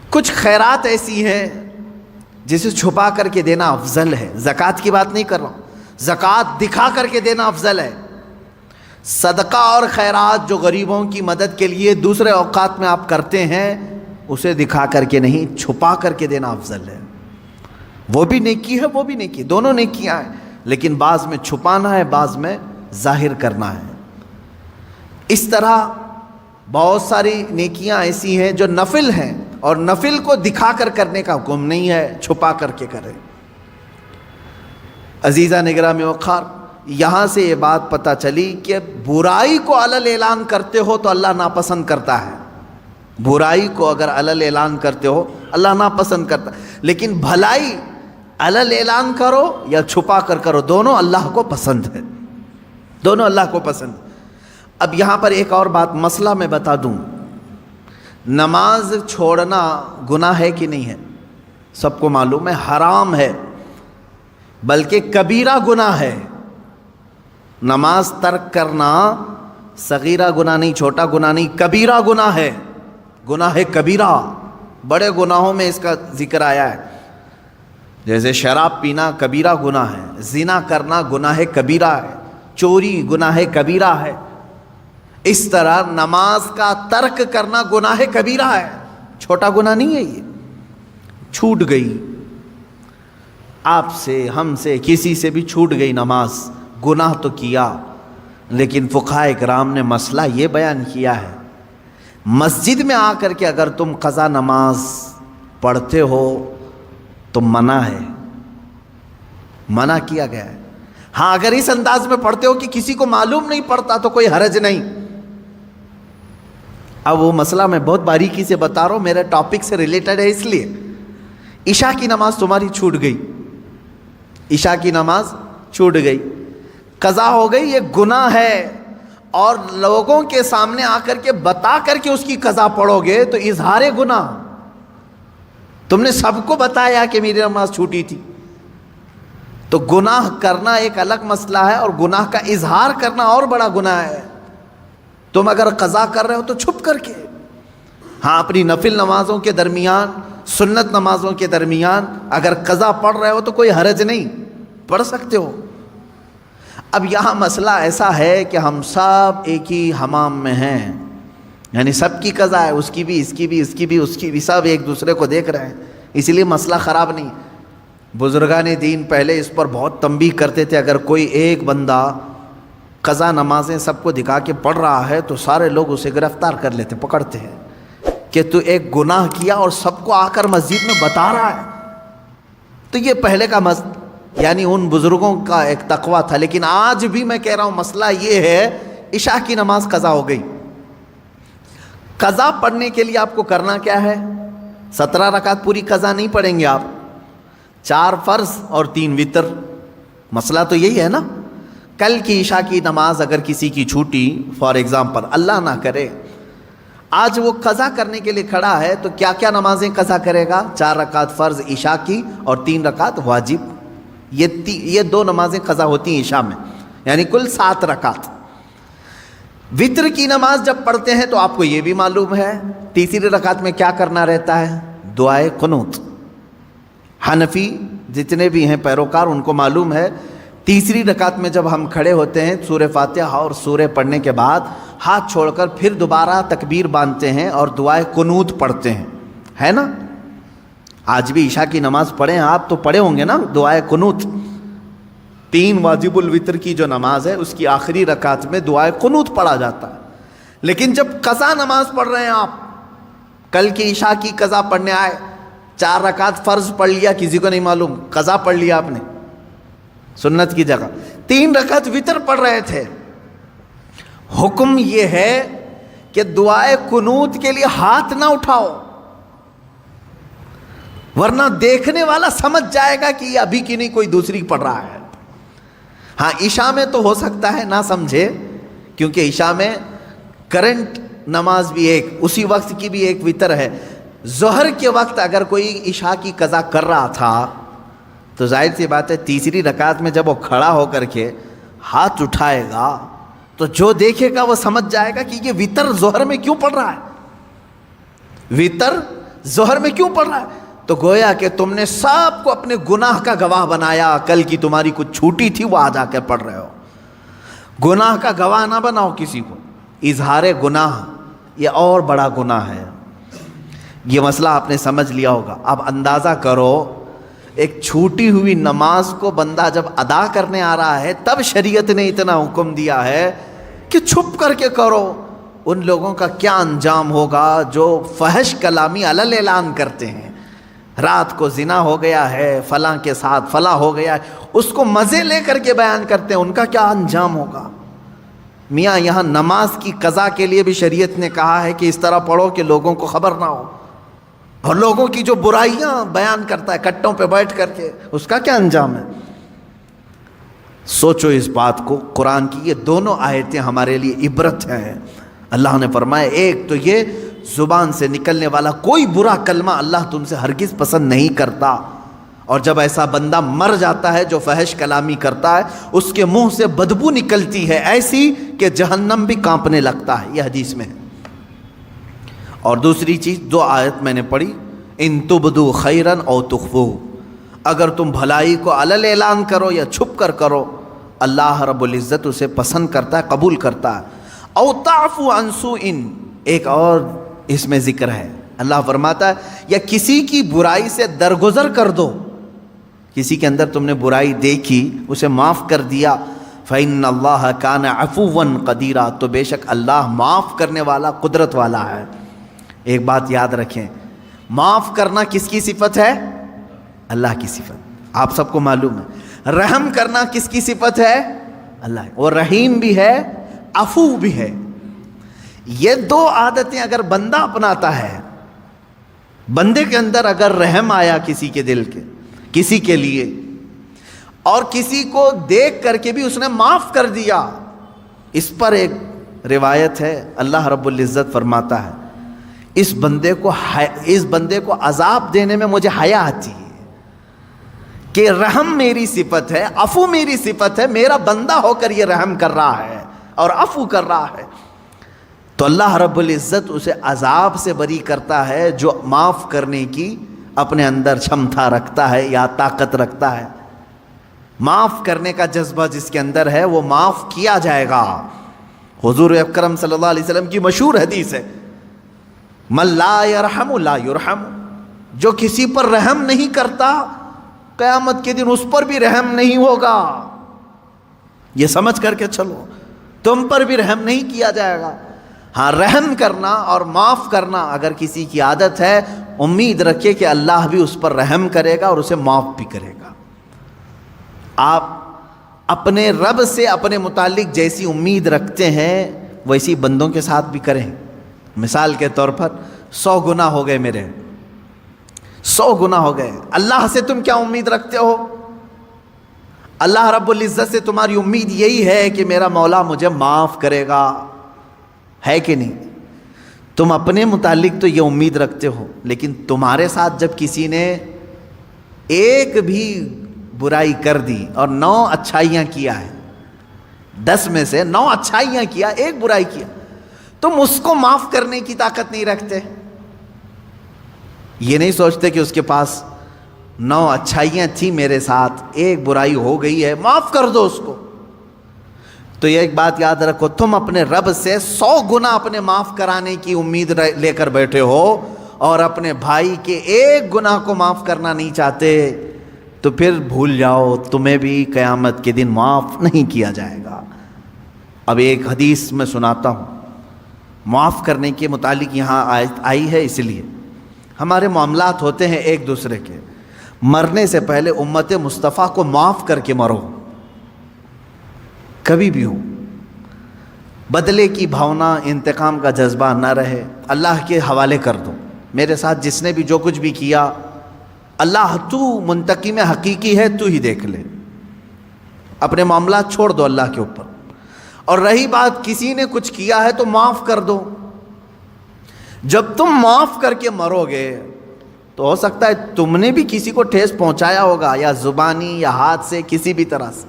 کچھ خیرات ایسی ہیں جسے چھپا کر کے دینا افضل ہے، زکوٰۃ کی بات نہیں کر رہا ہوں، زکوٰۃ دکھا کر کے دینا افضل ہے۔ صدقہ اور خیرات جو غریبوں کی مدد کے لیے دوسرے اوقات میں آپ کرتے ہیں اسے دکھا کر کے نہیں، چھپا کر کے دینا افضل ہے۔ وہ بھی نیکی ہے، وہ بھی نیکی، دونوں نیکیاں ہیں، لیکن بعض میں چھپانا ہے، بعض میں ظاہر کرنا ہے۔ اس طرح بہت ساری نیکیاں ایسی ہیں جو نفل ہیں، اور نفل کو دکھا کر کرنے کا حکم نہیں ہے، چھپا کر کے کریں۔ عزیزہ نگرامی وقار، یہاں سے یہ بات پتہ چلی کہ برائی کو علی اعلان کرتے ہو تو اللہ ناپسند کرتا ہے۔ برائی کو اگر علی اعلان کرتے ہو اللہ ناپسند کرتا ہے، لیکن بھلائی علی اعلان کرو یا چھپا کر کرو، دونوں اللہ کو پسند ہے، دونوں اللہ کو پسند۔ اب یہاں پر ایک اور بات، مسئلہ میں بتا دوں، نماز چھوڑنا گناہ ہے کہ نہیں ہے؟ سب کو معلوم ہے حرام ہے، بلکہ کبیرہ گناہ ہے۔ نماز ترک کرنا صغیرہ گناہ نہیں، چھوٹا گناہ نہیں، کبیرہ گناہ ہے، گناہ ہے کبیرہ۔ بڑے گناہوں میں اس کا ذکر آیا ہے، جیسے شراب پینا کبیرہ گناہ ہے، زنا کرنا گناہ کبیرہ ہے، چوری گناہ کبیرہ ہے۔ اس طرح نماز کا ترک کرنا گناہ کبیرہ ہے، چھوٹا گناہ نہیں ہے۔ یہ چھوٹ گئی آپ سے، ہم سے، کسی سے بھی چھوٹ گئی نماز، گناہ تو کیا، لیکن فقہاء کرام نے مسئلہ یہ بیان کیا ہے، مسجد میں آ کر کے اگر تم قضا نماز پڑھتے ہو تو منع ہے، منع کیا گیا ہے۔ ہاں اگر اس انداز میں پڑھتے ہو کہ کسی کو معلوم نہیں پڑتا تو کوئی حرج نہیں۔ اب وہ مسئلہ میں بہت باریکی سے بتا رہا ہوں، میرے ٹاپک سے ریلیٹڈ ہے، اس لیے عشاء کی نماز تمہاری چھوٹ گئی، عشاء کی نماز چھوٹ گئی، قضا ہو گئی، یہ گناہ ہے، اور لوگوں کے سامنے آ کر کے بتا کر کے اس کی قضا پڑھو گے تو اظہار گناہ. تم نے سب کو بتایا کہ میری نماز چھوٹی تھی. تو گناہ کرنا ایک الگ مسئلہ ہے اور گناہ کا اظہار کرنا اور بڑا گناہ ہے. تم اگر قضا کر رہے ہو تو چھپ کر کے، ہاں اپنی نفل نمازوں کے درمیان، سنت نمازوں کے درمیان اگر قضا پڑھ رہے ہو تو کوئی حرج نہیں، پڑھ سکتے ہو. اب یہاں مسئلہ ایسا ہے کہ ہم سب ایک ہی حمام میں ہیں، یعنی سب کی قضا ہے، اس کی بھی، اس کی بھی، اس کی بھی، اس کی بھی، سب ایک دوسرے کو دیکھ رہے ہیں، اس لیے مسئلہ خراب نہیں. بزرگان دین پہلے اس پر بہت تنبیہ کرتے تھے. اگر کوئی ایک بندہ قضا نمازیں سب کو دکھا کے پڑھ رہا ہے تو سارے لوگ اسے گرفتار کر لیتے، پکڑتے ہیں کہ تو ایک گناہ کیا اور سب کو آ کر مسجد میں بتا رہا ہے. تو یہ پہلے کا یعنی ان بزرگوں کا ایک تقویٰ تھا. لیکن آج بھی میں کہہ رہا ہوں مسئلہ یہ ہے، عشاء کی نماز قضا ہو گئی. قضا پڑھنے کے لیے آپ کو کرنا کیا ہے؟ 17 رکعت پوری قضا نہیں پڑھیں گے آپ، 4 فرض اور 3 وتر. مسئلہ تو یہی ہے نا. کل کی عشاء کی نماز اگر کسی کی چھوٹی، فار ایگزامپل اللہ نہ کرے آج وہ قضا کرنے کے لیے کھڑا ہے، تو کیا کیا نمازیں قضا کرے گا؟ 4 رکعت فرض عشاء کی اور 3 رکعت واجب. یہ 2 نمازیں قضا ہوتی ہیں عشاء میں، یعنی کل 7 رکعت. وتر کی نماز جب پڑھتے ہیں تو آپ کو یہ بھی معلوم ہے تیسری رکعت میں کیا کرنا رہتا ہے؟ دعائے قنوت. حنفی جتنے بھی ہیں پیروکار ان کو معلوم ہے تیسری رکعت میں جب ہم کھڑے ہوتے ہیں سورہ فاتحہ اور سورہ پڑھنے کے بعد ہاتھ چھوڑ کر پھر دوبارہ تکبیر باندھتے ہیں اور دعائے قنوت پڑھتے ہیں، ہے نا؟ آج بھی عشاء کی نماز پڑھیں آپ تو پڑھے ہوں گے نا دعائے قنوت. 3 واجب الوتر کی جو نماز ہے اس کی آخری رکعت میں دعائے قنوت پڑھا جاتا ہے. لیکن جب قضا نماز پڑھ رہے ہیں آپ، کل کی عشاء کی قضا پڑھنے آئے، 4 رکعت فرض پڑھ لیا، کسی کو نہیں معلوم قضا پڑھ لیا آپ نے سنت کی جگہ، 3 رکعت وتر پڑھ رہے تھے. حکم یہ ہے کہ دعائے قنوت کے لیے ہاتھ نہ اٹھاؤ، ورنہ دیکھنے والا سمجھ جائے گا کہ یہ ابھی کی نہیں کوئی دوسری پڑھ رہا ہے. ہاں عشاء میں تو ہو سکتا ہے نہ سمجھے، کیونکہ عشاء میں کرنٹ نماز بھی ایک اسی وقت کی بھی ایک وتر ہے. ظہر کے وقت اگر کوئی عشاء کی قضا کر رہا تھا تو ظاہر سی بات ہے تیسری رکعت میں جب وہ کھڑا ہو کر کے ہاتھ اٹھائے گا تو جو دیکھے گا وہ سمجھ جائے گا کہ یہ وتر ظہر میں کیوں پڑھ رہا ہے، وتر ظہر میں کیوں پڑھ رہا ہے. تو گویا کہ تم نے سب کو اپنے گناہ کا گواہ بنایا. کل کی تمہاری کچھ چھوٹی تھی وہ آج آ کے پڑھ رہے ہو. گناہ کا گواہ نہ بناؤ کسی کو. اظہار گناہ یہ اور بڑا گناہ ہے. یہ مسئلہ آپ نے سمجھ لیا ہوگا. اب اندازہ کرو ایک چھوٹی ہوئی نماز کو بندہ جب ادا کرنے آ رہا ہے تب شریعت نے اتنا حکم دیا ہے کہ چھپ کر کے کرو. ان لوگوں کا کیا انجام ہوگا جو فحش کلامی علل اعلان کرتے ہیں. رات کو زنا ہو گیا ہے فلاں کے ساتھ، فلاں ہو گیا ہے، اس کو مزے لے کر کے بیان کرتے ہیں، ان کا کیا انجام ہوگا. میاں یہاں نماز کی قضا کے لیے بھی شریعت نے کہا ہے کہ اس طرح پڑھو کہ لوگوں کو خبر نہ ہو. اور لوگوں کی جو برائیاں بیان کرتا ہے کٹوں پہ بیٹھ کر کے، اس کا کیا انجام ہے. سوچو اس بات کو. قرآن کی یہ دونوں آیتیں ہمارے لیے عبرت ہیں. اللہ نے فرمایا ایک تو یہ زبان سے نکلنے والا کوئی برا کلمہ اللہ تم سے ہرگز پسند نہیں کرتا، اور جب ایسا بندہ مر جاتا ہے جو فحش کلامی کرتا ہے اس کے منہ سے بدبو نکلتی ہے ایسی کہ جہنم بھی کانپنے لگتا ہے. یہ حدیث میں ہے. اور دوسری چیز 2 آیت میں نے پڑھی، ان تبدو خیرا او تخفو، اگر تم بھلائی کو علل اعلان کرو یا چھپ کر کرو اللہ رب العزت اسے پسند کرتا ہے، قبول کرتا ہے. او تعفو عن سوء، ایک اور اس میں ذکر ہے. اللہ فرماتا ہے یا کسی کی برائی سے درگزر کر دو. کسی کے اندر تم نے برائی دیکھی اسے معاف کر دیا. فإن اللہ کان عفوا قدیرا، تو بے شک اللہ معاف کرنے والا قدرت والا ہے. ایک بات یاد رکھیں، معاف کرنا کس کی صفت ہے؟ اللہ کی صفت. آپ سب کو معلوم ہے. رحم کرنا کس کی صفت ہے؟ اللہ. وہ رحیم بھی ہے عفو بھی ہے. یہ 2 عادتیں اگر بندہ اپناتا ہے، بندے کے اندر اگر رحم آیا کسی کے دل کے کسی کے لیے، اور کسی کو دیکھ کر کے بھی اس نے معاف کر دیا، اس پر ایک روایت ہے اللہ رب العزت فرماتا ہے اس بندے کو عذاب دینے میں مجھے حیا آتی ہے کہ رحم میری صفت ہے، عفو میری صفت ہے، میرا بندہ ہو کر یہ رحم کر رہا ہے اور عفو کر رہا ہے، تو اللہ رب العزت اسے عذاب سے بری کرتا ہے جو معاف کرنے کی اپنے اندر چھمتا رکھتا ہے یا طاقت رکھتا ہے۔ معاف کرنے کا جذبہ جس کے اندر ہے وہ معاف کیا جائے گا۔ حضور اکرم صلی اللہ علیہ وسلم کی مشہور حدیث ہے من لا یرحم لا یرحم، جو کسی پر رحم نہیں کرتا قیامت کے دن اس پر بھی رحم نہیں ہوگا۔ یہ سمجھ کر کے چلو، تم پر بھی رحم نہیں کیا جائے گا۔ ہاں، رحم کرنا اور معاف کرنا اگر کسی کی عادت ہے، امید رکھے کہ اللہ بھی اس پر رحم کرے گا اور اسے معاف بھی کرے گا۔ آپ اپنے رب سے اپنے متعلق جیسی امید رکھتے ہیں ویسی بندوں کے ساتھ بھی کریں۔ مثال کے طور پر 100 گناہ ہو گئے میرے، 100 گناہ ہو گئے، اللہ سے تم کیا امید رکھتے ہو؟ اللہ رب العزت سے تمہاری امید یہی ہے کہ میرا مولا مجھے معاف کرے گا، ہے کہ نہیں؟ تم اپنے متعلق تو یہ امید رکھتے ہو، لیکن تمہارے ساتھ جب کسی نے ایک بھی برائی کر دی اور 9 اچھائیاں کیا ہے، 10 میں سے 9 اچھائیاں کیا، ایک برائی کیا، تم اس کو معاف کرنے کی طاقت نہیں رکھتے؟ یہ نہیں سوچتے کہ اس کے پاس 9 اچھائیاں تھیں میرے ساتھ، ایک برائی ہو گئی ہے، معاف کر دو اس کو۔ تو یہ ایک بات یاد رکھو، تم اپنے رب سے 100 گنا اپنے معاف کرانے کی امید لے کر بیٹھے ہو اور اپنے بھائی کے ایک گناہ کو معاف کرنا نہیں چاہتے، تو پھر بھول جاؤ تمہیں بھی قیامت کے دن معاف نہیں کیا جائے گا۔ اب ایک حدیث میں سناتا ہوں، معاف کرنے کے متعلق یہاں آئی ہے، اس لیے ہمارے معاملات ہوتے ہیں ایک دوسرے کے، مرنے سے پہلے امت مصطفیٰ کو معاف کر کے مرو، کبھی بھی ہو۔ بدلے کی بھاونا، انتقام کا جذبہ نہ رہے، اللہ کے حوالے کر دو۔ میرے ساتھ جس نے بھی جو کچھ بھی کیا، اللہ تو منتقم حقیقی ہے، تو ہی دیکھ لے، اپنے معاملات چھوڑ دو اللہ کے اوپر۔ اور رہی بات کسی نے کچھ کیا ہے تو معاف کر دو۔ جب تم معاف کر کے مرو گے تو ہو سکتا ہے تم نے بھی کسی کو ٹھیس پہنچایا ہوگا، یا زبانی یا ہاتھ سے، کسی بھی طرح سے،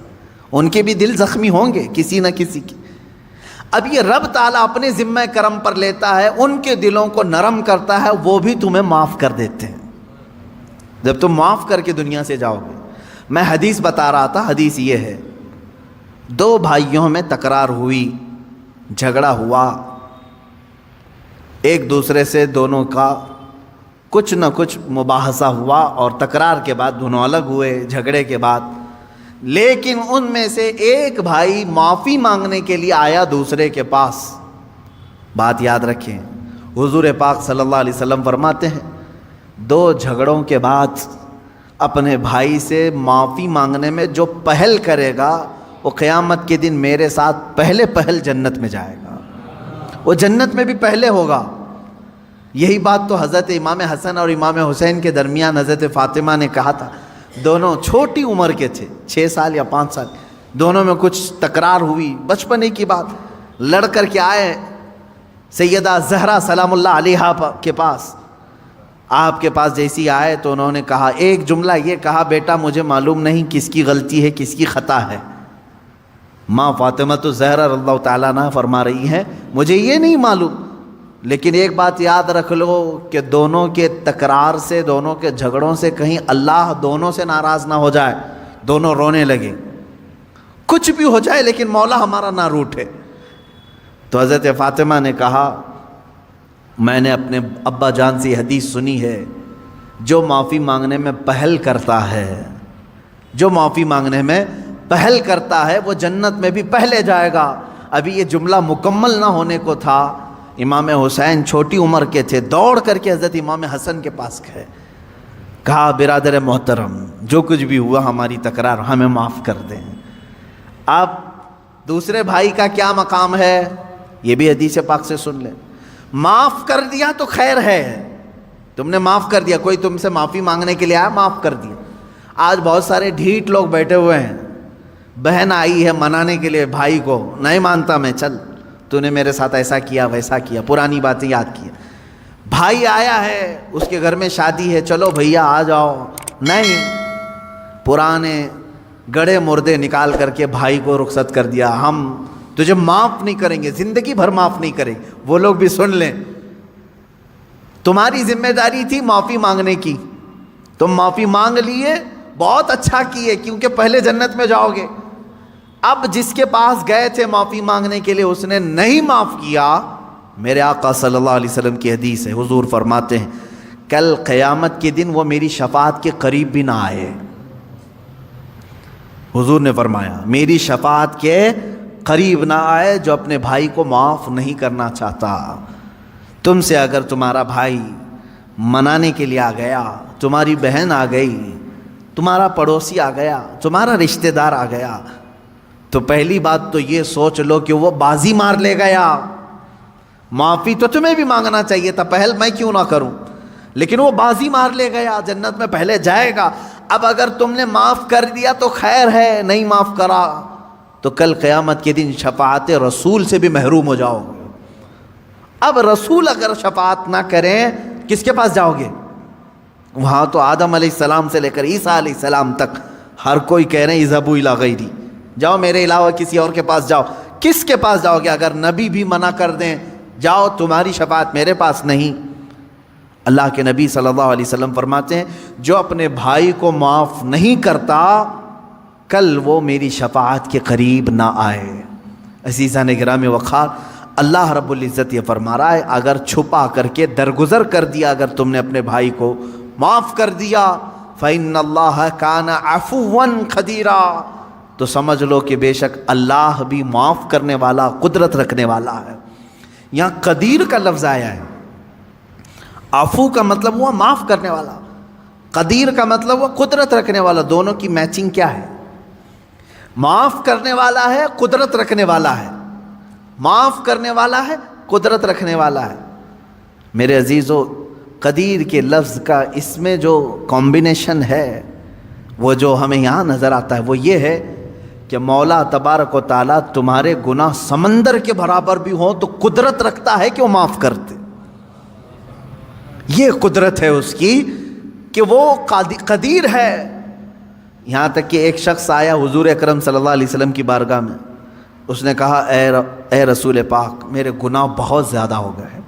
ان کے بھی دل زخمی ہوں گے کسی نہ کسی کی۔ اب یہ رب تعالیٰ اپنے ذمہ کرم پر لیتا ہے، ان کے دلوں کو نرم کرتا ہے، وہ بھی تمہیں معاف کر دیتے ہیں جب تم معاف کر کے دنیا سے جاؤ گے۔ میں حدیث بتا رہا تھا، حدیث یہ ہے، 2 بھائیوں میں تکرار ہوئی، جھگڑا ہوا، ایک دوسرے سے دونوں کا کچھ نہ کچھ مباحثہ ہوا، اور تکرار کے بعد دونوں الگ ہوئے جھگڑے کے بعد، لیکن ان میں سے ایک بھائی معافی مانگنے کے لیے آیا دوسرے کے پاس۔ بات یاد رکھیں، حضور پاک صلی اللہ علیہ وسلم فرماتے ہیں 2 جھگڑوں کے بعد اپنے بھائی سے معافی مانگنے میں جو پہل کرے گا وہ قیامت کے دن میرے ساتھ پہل جنت میں جائے گا، وہ جنت میں بھی پہلے ہوگا۔ یہی بات تو حضرت امام حسن اور امام حسین کے درمیان حضرت فاطمہ نے کہا تھا، دونوں چھوٹی عمر کے تھے، 6 سال یا 5 سال، دونوں میں کچھ تکرار ہوئی، بچپنے کی بات، لڑ کر کے آئے سیدہ زہرا سلام اللہ علیہا کے پاس۔ آپ کے پاس جیسی آئے تو انہوں نے کہا، ایک جملہ یہ کہا، بیٹا مجھے معلوم نہیں کس کی غلطی ہے کس کی خطا ہے۔ ماں فاطمہ تو زہرا رضی اللہ تعالیٰ عنہا فرما رہی ہیں، مجھے یہ نہیں معلوم، لیکن ایک بات یاد رکھ لو کہ دونوں کے تکرار سے، دونوں کے جھگڑوں سے کہیں اللہ دونوں سے ناراض نہ ہو جائے، دونوں رونے لگے، کچھ بھی ہو جائے لیکن مولا ہمارا نہ روٹھے۔ تو حضرت فاطمہ نے کہا، میں نے اپنے ابا جان سے حدیث سنی ہے، جو معافی مانگنے میں پہل کرتا ہے، جو معافی مانگنے میں پہل کرتا ہے وہ جنت میں بھی پہلے جائے گا۔ ابھی یہ جملہ مکمل نہ ہونے کو تھا، امام حسین چھوٹی عمر کے تھے، دوڑ کر کے حضرت امام حسن کے پاس گئے، کہا برادر محترم جو کچھ بھی ہوا ہماری تکرار ہمیں معاف کر دیں۔ اب دوسرے بھائی کا کیا مقام ہے یہ بھی حدیث پاک سے سن لیں۔ معاف کر دیا تو خیر ہے، تم نے معاف کر دیا، کوئی تم سے معافی مانگنے کے لیے آیا معاف کر دیا۔ آج بہت سارے ڈھیٹ لوگ بیٹھے ہوئے ہیں، بہن آئی ہے منانے کے لیے بھائی کو، نہیں مانتا میں، چل تو نے میرے ساتھ ایسا کیا ویسا کیا، پرانی باتیں یاد کی. بھائی آیا ہے، اس کے گھر میں شادی ہے، چلو بھیا آ جاؤ. نہیں، پرانے گڑے مردے نکال کر کے بھائی کو رخصت کر دیا. ہم تجھے معاف نہیں کریں گے، زندگی بھر معاف نہیں کریں. وہ لوگ بھی سن لیں، تمہاری ذمہ داری تھی معافی مانگنے کی، تم معافی مانگ لیے، بہت اچھا کیے، کیونکہ پہلے جنت میں جاؤ گے. اب جس کے پاس گئے تھے معافی مانگنے کے لیے، اس نے نہیں معاف کیا. میرے آقا صلی اللہ علیہ وسلم کی حدیث ہے، حضور فرماتے ہیں کل قیامت کے دن وہ میری شفاعت کے قریب بھی نہ آئے. حضور نے فرمایا میری شفاعت کے قریب نہ آئے جو اپنے بھائی کو معاف نہیں کرنا چاہتا. تم سے اگر تمہارا بھائی منانے کے لیے آ گیا، تمہاری بہن آ گئی، تمہارا پڑوسی آ گیا، تمہارا رشتہ دار آ گیا، تو پہلی بات تو یہ سوچ لو کہ وہ بازی مار لے گیا. معافی تو تمہیں بھی مانگنا چاہیے تھا، پہل میں کیوں نہ کروں، لیکن وہ بازی مار لے گیا، جنت میں پہلے جائے گا. اب اگر تم نے معاف کر دیا تو خیر ہے، نہیں معاف کرا تو کل قیامت کے دن شفاعت رسول سے بھی محروم ہو جاؤ گے. اب رسول اگر شفاعت نہ کریں کس کے پاس جاؤ گے؟ وہاں تو آدم علیہ السلام سے لے کر عیسیٰ علیہ السلام تک ہر کوئی کہہ رہے ہیں اذهبوا الی غیری، جاؤ میرے علاوہ کسی اور کے پاس جاؤ. کس کے پاس جاؤ گے؟ اگر نبی بھی منع کر دیں جاؤ تمہاری شفاعت میرے پاس نہیں. اللہ کے نبی صلی اللہ علیہ وسلم فرماتے ہیں جو اپنے بھائی کو معاف نہیں کرتا کل وہ میری شفاعت کے قریب نہ آئے. عزیزان گرامی وقار، اللہ رب العزت یہ فرما رہا ہے اگر چھپا کر کے درگزر کر دیا، اگر تم نے اپنے بھائی کو معاف کر دیا فَإِنَّ اللَّهَ كَانَ عَفُوًّا قَدِيرًا، تو سمجھ لو کہ بے شک اللہ بھی معاف کرنے والا، قدرت رکھنے والا ہے. یہاں قدیر کا لفظ آیا ہے. عفو کا مطلب ہوا معاف کرنے والا، قدیر کا مطلب ہوا قدرت رکھنے والا. دونوں کی میچنگ کیا ہے؟ معاف کرنے والا ہے، قدرت رکھنے والا ہے. معاف کرنے والا ہے، قدرت رکھنے والا ہے. میرے عزیزو، قدیر کے لفظ کا اس میں جو کمبینیشن ہے وہ جو ہمیں یہاں نظر آتا ہے وہ یہ ہے کہ مولا تبارک و تعالیٰ تمہارے گناہ سمندر کے برابر بھی ہوں تو قدرت رکھتا ہے کہ وہ معاف کرتے. یہ قدرت ہے اس کی کہ وہ قدیر ہے. یہاں تک کہ ایک شخص آیا حضور اکرم صلی اللہ علیہ وسلم کی بارگاہ میں، اس نے کہا اے رسول پاک میرے گناہ بہت زیادہ ہو گئے،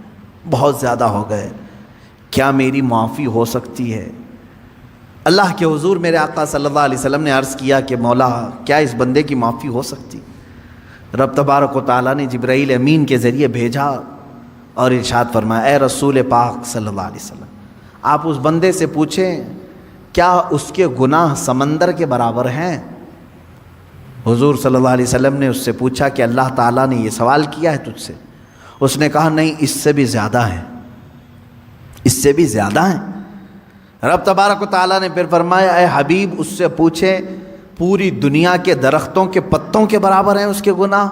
بہت زیادہ ہو گئے، کیا میری معافی ہو سکتی ہے؟ اللہ کے حضور میرے آقا صلی اللہ علیہ وسلم نے عرض کیا کہ مولا کیا اس بندے کی معافی ہو سکتی؟ رب تبارک و تعالیٰ نے جبرائیل امین کے ذریعے بھیجا اور ارشاد فرمایا اے رسول پاک صلی اللہ علیہ وسلم آپ اس بندے سے پوچھیں کیا اس کے گناہ سمندر کے برابر ہیں؟ حضور صلی اللہ علیہ وسلم نے اس سے پوچھا کہ اللہ تعالیٰ نے یہ سوال کیا ہے تجھ سے؟ اس نے کہا نہیں، اس سے بھی زیادہ ہیں، اس سے بھی زیادہ ہیں. رب تبارک و تعالیٰ نے پھر فرمایا اے حبیب اس سے پوچھیں پوری دنیا کے درختوں کے پتوں کے برابر ہیں اس کے گناہ؟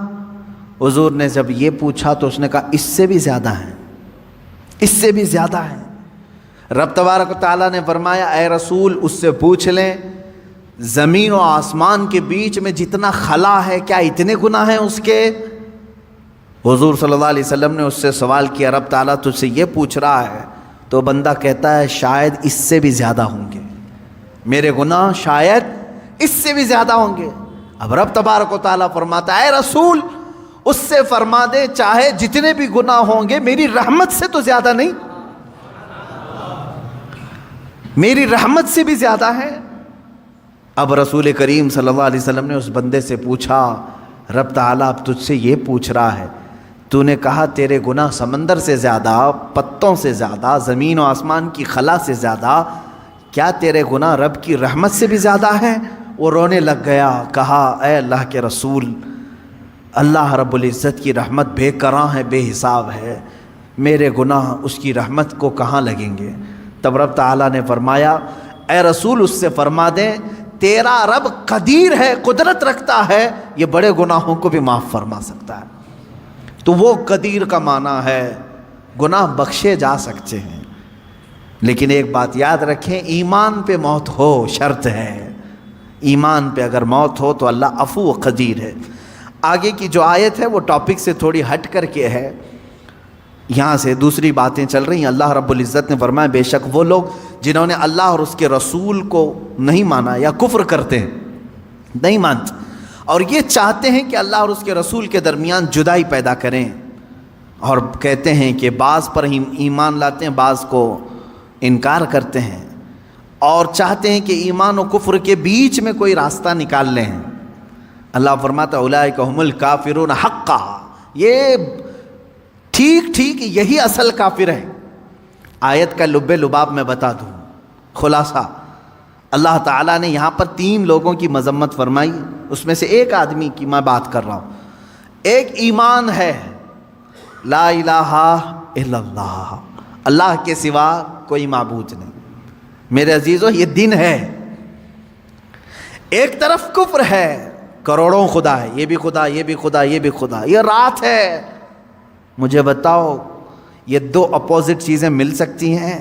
حضور نے جب یہ پوچھا تو اس نے کہا اس سے بھی زیادہ ہیں، اس سے بھی زیادہ ہیں. رب تبارک و تعالیٰ نے فرمایا اے رسول اس سے پوچھ لیں زمین و آسمان کے بیچ میں جتنا خلا ہے کیا اتنے گناہ ہیں اس کے؟ حضور صلی اللہ علیہ وسلم نے اس سے سوال کیا رب تعالیٰ تجھ سے یہ پوچھ رہا ہے، تو بندہ کہتا ہے شاید اس سے بھی زیادہ ہوں گے، میرے گناہ شاید اس سے بھی زیادہ ہوں گے. اب رب تبارک و تعالیٰ فرماتا ہے اے رسول اس سے فرما دے چاہے جتنے بھی گناہ ہوں گے میری رحمت سے تو زیادہ نہیں، میری رحمت سے بھی زیادہ ہے. اب رسول کریم صلی اللہ علیہ وسلم نے اس بندے سے پوچھا رب تعالیٰ اب تجھ سے یہ پوچھ رہا ہے، تو نے کہا تیرے گناہ سمندر سے زیادہ، پتوں سے زیادہ، زمین و آسمان کی خلا سے زیادہ، کیا تیرے گناہ رب کی رحمت سے بھی زیادہ ہیں؟ وہ رونے لگ گیا، کہا اے اللہ کے رسول اللہ رب العزت کی رحمت بے کراں ہے، بے حساب ہے، میرے گناہ اس کی رحمت کو کہاں لگیں گے؟ تب رب تعالیٰ نے فرمایا اے رسول اس سے فرما دیں تیرا رب قدیر ہے، قدرت رکھتا ہے، یہ بڑے گناہوں کو بھی معاف فرما سکتا ہے. تو وہ قدیر کا معنی ہے گناہ بخشے جا سکتے ہیں، لیکن ایک بات یاد رکھیں ایمان پہ موت ہو شرط ہے. ایمان پہ اگر موت ہو تو اللہ عفو و قدیر ہے. آگے کی جو آیت ہے وہ ٹاپک سے تھوڑی ہٹ کر کے ہے، یہاں سے دوسری باتیں چل رہی ہیں۔ اللہ رب العزت نے فرمایا بے شک وہ لوگ جنہوں نے اللہ اور اس کے رسول کو نہیں مانا یا کفر کرتے ہیں، نہیں مانتے، اور یہ چاہتے ہیں کہ اللہ اور اس کے رسول کے درمیان جدائی پیدا کریں، اور کہتے ہیں کہ بعض پر ایمان لاتے ہیں، بعض کو انکار کرتے ہیں، اور چاہتے ہیں کہ ایمان و کفر کے بیچ میں کوئی راستہ نکال لیں۔ اللہ فرماتا اولئک هم الکافرون حقا، یہ ٹھیک یہی اصل کافر ہے۔ آیت کا لب لباب میں بتا دوں، خلاصہ اللہ تعالیٰ نے یہاں پر 3 لوگوں کی مذمت فرمائی، اس میں سے ایک آدمی کی میں بات کر رہا ہوں۔ ایک ایمان ہے، لا الہ الا اللہ، اللہ کے سوا کوئی معبود نہیں۔ میرے عزیزو یہ دن ہے۔ ایک طرف کفر ہے، کروڑوں خدا ہے، یہ بھی خدا، یہ بھی خدا، یہ بھی خدا، یہ رات ہے۔ مجھے بتاؤ یہ 2 اپوزٹ چیزیں مل سکتی ہیں؟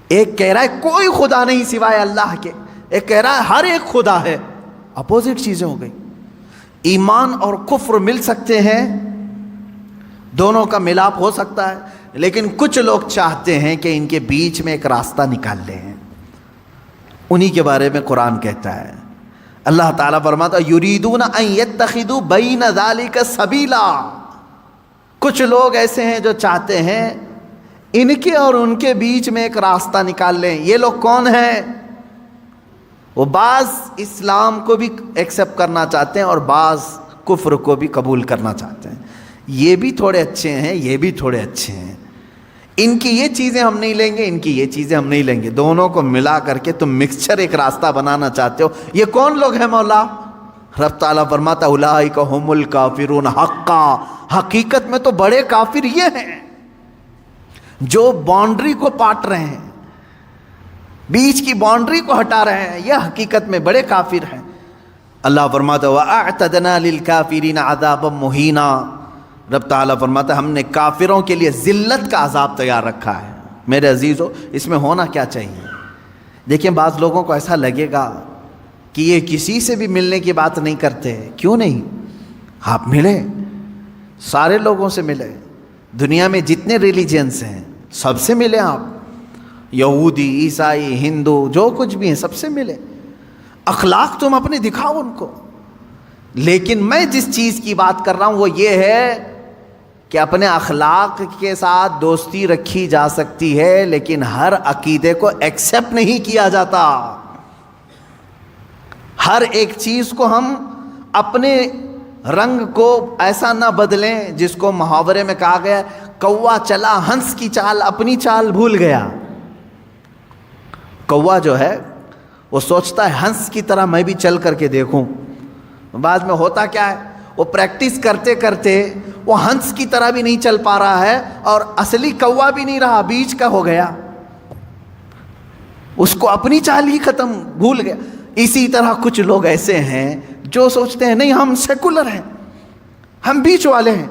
ایک کہہ رہا ہے کوئی خدا نہیں سوائے اللہ کے، ایک کہہ رہا ہے ہر ایک خدا ہے، اپوزٹ چیزیں ہو گئی۔ ایمان اور کفر مل سکتے ہیں، دونوں کا ملاپ ہو سکتا ہے، لیکن کچھ لوگ چاہتے ہیں کہ ان کے بیچ میں ایک راستہ نکال لیں۔ انہی کے بارے میں قرآن کہتا ہے، اللہ تعالیٰ فرماتا یریدون ان یتخذوا بین ذلک سبیلا، کچھ لوگ ایسے ہیں جو چاہتے ہیں ان کے اور ان کے بیچ میں ایک راستہ نکال لیں۔ یہ لوگ کون ہیں؟ وہ بعض اسلام کو بھی ایکسیپٹ کرنا چاہتے ہیں اور بعض کفر کو بھی قبول کرنا چاہتے ہیں۔ یہ بھی تھوڑے اچھے ہیں، یہ بھی تھوڑے اچھے ہیں، ان کی یہ چیزیں ہم نہیں لیں گے، ان کی یہ چیزیں ہم نہیں لیں گے، دونوں کو ملا کر کے تم مکسچر ایک راستہ بنانا چاہتے ہو۔ یہ کون لوگ ہیں مولا؟ رب تعالیٰ فرماتا اولئک هم الکافرون حقا، حقیقت میں تو بڑے کافر یہ ہیں جو باؤنڈری کو پاٹ رہے ہیں، بیچ کی باؤنڈری کو ہٹا رہے ہیں، یہ حقیقت میں بڑے کافر ہیں۔ اللہ فرماتا وَأَعْتَدْنَا لِلْكَافِرِينَ عَذَابًا مُهِينًا، رب تعالیٰ فرماتا ہم نے کافروں کے لیے ذلت کا عذاب تیار رکھا ہے۔ میرے عزیزو اس میں ہونا کیا چاہیے؟ دیکھیں بعض لوگوں کو ایسا لگے گا کہ یہ کسی سے بھی ملنے کی بات نہیں کرتے، کیوں نہیں؟ آپ ملے، سارے لوگوں سے ملے، دنیا میں جتنے ریلیجنس ہیں سب سے ملے، آپ یہودی، عیسائی، ہندو، جو کچھ بھی ہیں سب سے ملے، اخلاق تم اپنے دکھاؤ ان کو۔ لیکن میں جس چیز کی بات کر رہا ہوں وہ یہ ہے کہ اپنے اخلاق کے ساتھ دوستی رکھی جا سکتی ہے، لیکن ہر عقیدے کو ایکسیپٹ نہیں کیا جاتا۔ ہر ایک چیز کو ہم اپنے رنگ کو ایسا نہ بدلیں جس کو محاورے میں کہا گیا کوا چلا ہنس کی چال، اپنی چال بھول گیا۔ کوا جو ہے وہ سوچتا ہے ہنس کی طرح میں بھی چل کر کے دیکھوں، بعد میں ہوتا کیا ہے وہ پریکٹس کرتے کرتے وہ ہنس کی طرح بھی نہیں چل پا رہا ہے اور اصلی کوا بھی نہیں رہا، بیچ کا ہو گیا، اس کو اپنی چال ہی ختم، بھول گیا۔ اسی طرح کچھ لوگ ایسے ہیں جو سوچتے ہیں نہیں ہم سیکولر ہیں، ہم بیچ والے ہیں،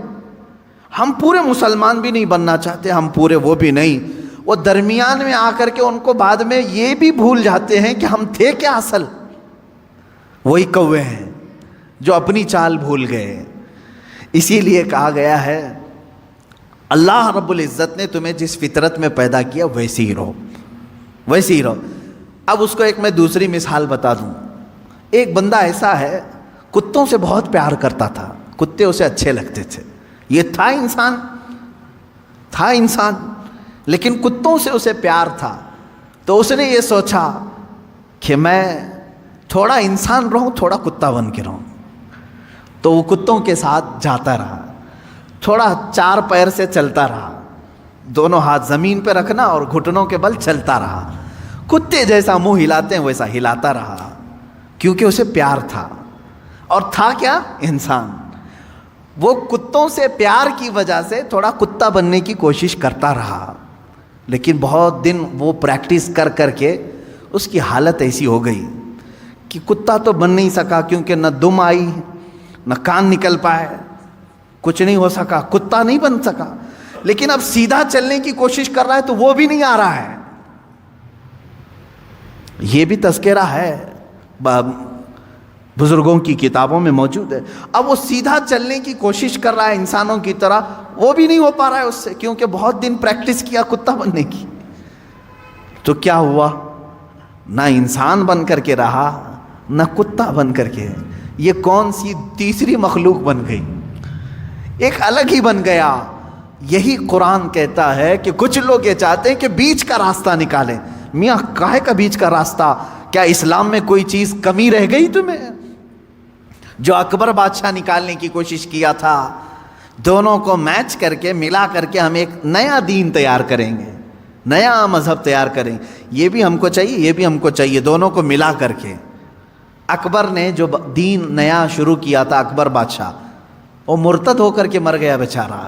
ہم پورے مسلمان بھی نہیں بننا چاہتے، ہم پورے وہ بھی نہیں، وہ درمیان میں آ کر کے ان کو بعد میں یہ بھی بھول جاتے ہیں کہ ہم تھے کیا اصل، وہی کوے ہیں جو اپنی چال بھول گئے۔ اسی لیے کہا گیا ہے اللہ رب العزت نے تمہیں جس فطرت میں پیدا کیا ویسے ہی رہو، ویسے ہی رہو۔ اب اس کو ایک میں دوسری مثال بتا دوں۔ ایک بندہ ایسا ہے کتوں سے بہت پیار کرتا تھا، کتے اسے اچھے لگتے تھے، یہ تھا انسان لیکن کتوں سے اسے پیار تھا، تو اس نے یہ سوچا کہ میں تھوڑا انسان رہوں تھوڑا کتا بن کے رہوں، تو وہ کتوں کے ساتھ جاتا رہا، تھوڑا 4 پیر سے چلتا رہا، دونوں ہاتھ زمین پہ رکھنا اور گھٹنوں کے بل چلتا رہا، کتے جیسا منہ ہلاتے ہیں ویسا ہلاتا رہا، کیونکہ اسے پیار تھا، اور تھا کیا؟ انسان۔ وہ کتوں سے پیار کی وجہ سے تھوڑا کتا بننے کی کوشش کرتا رہا، لیکن بہت دن وہ پریکٹس کر کر کے اس کی حالت ایسی ہو گئی کہ کتا تو بن نہیں سکا، کیونکہ نہ دم آئی نہ کان نکل پائے، کچھ نہیں ہو سکا، کتا نہیں بن سکا۔ لیکن اب سیدھا چلنے کی کوشش کر رہا ہے تو وہ بھی نہیں آ رہا ہے۔ یہ بھی تذکرہ ہے بزرگوں کی کتابوں میں موجود ہے۔ اب وہ سیدھا چلنے کی کوشش کر رہا ہے انسانوں کی طرح، وہ بھی نہیں ہو پا رہا ہے اس سے، کیونکہ بہت دن پریکٹس کیا کتا بننے کی۔ تو کیا ہوا؟ نہ انسان بن کر کے رہا، نہ کتا بن کر کے، یہ کون سی تیسری مخلوق بن گئی، ایک الگ ہی بن گیا۔ یہی قرآن کہتا ہے کہ کچھ لوگ یہ چاہتے ہیں کہ بیچ کا راستہ نکالیں۔ میاں کاہے کا بیچ کا راستہ؟ کیا اسلام میں کوئی چیز کمی رہ گئی تمہیں؟ جو اکبر بادشاہ نکالنے کی کوشش کیا تھا، دونوں کو میچ کر کے ملا کر کے ہم ایک نیا دین تیار کریں گے، نیا مذہب تیار کریں، یہ بھی ہم کو چاہیے، یہ بھی ہم کو چاہیے، دونوں کو ملا کر کے۔ اکبر نے جو دین نیا شروع کیا تھا، اکبر بادشاہ، وہ مرتد ہو کر کے مر گیا بیچارہ،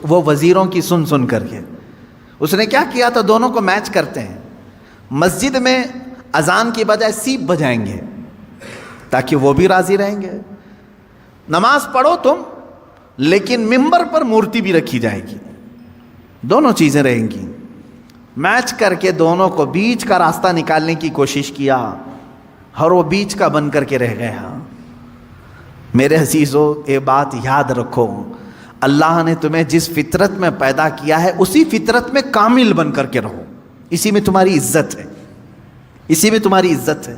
وہ وزیروں کی سن سن کر کے۔ اس نے کیا کیا تھا؟ دونوں کو میچ کرتے ہیں، مسجد میں اذان کی بجائے سیپ بجائیں گے تاکہ وہ بھی راضی رہیں گے، نماز پڑھو تم لیکن ممبر پر مورتی بھی رکھی جائے گی، دونوں چیزیں رہیں گی۔ میچ کر کے دونوں کو بیچ کا راستہ نکالنے کی کوشش کیا، اور وہ بیچ کا بن کر کے رہ گیا۔ میرے عزیزو، یہ بات یاد رکھو، اللہ نے تمہیں جس فطرت میں پیدا کیا ہے اسی فطرت میں کامل بن کر کے رہو، اسی میں تمہاری عزت ہے، اسی میں تمہاری عزت ہے۔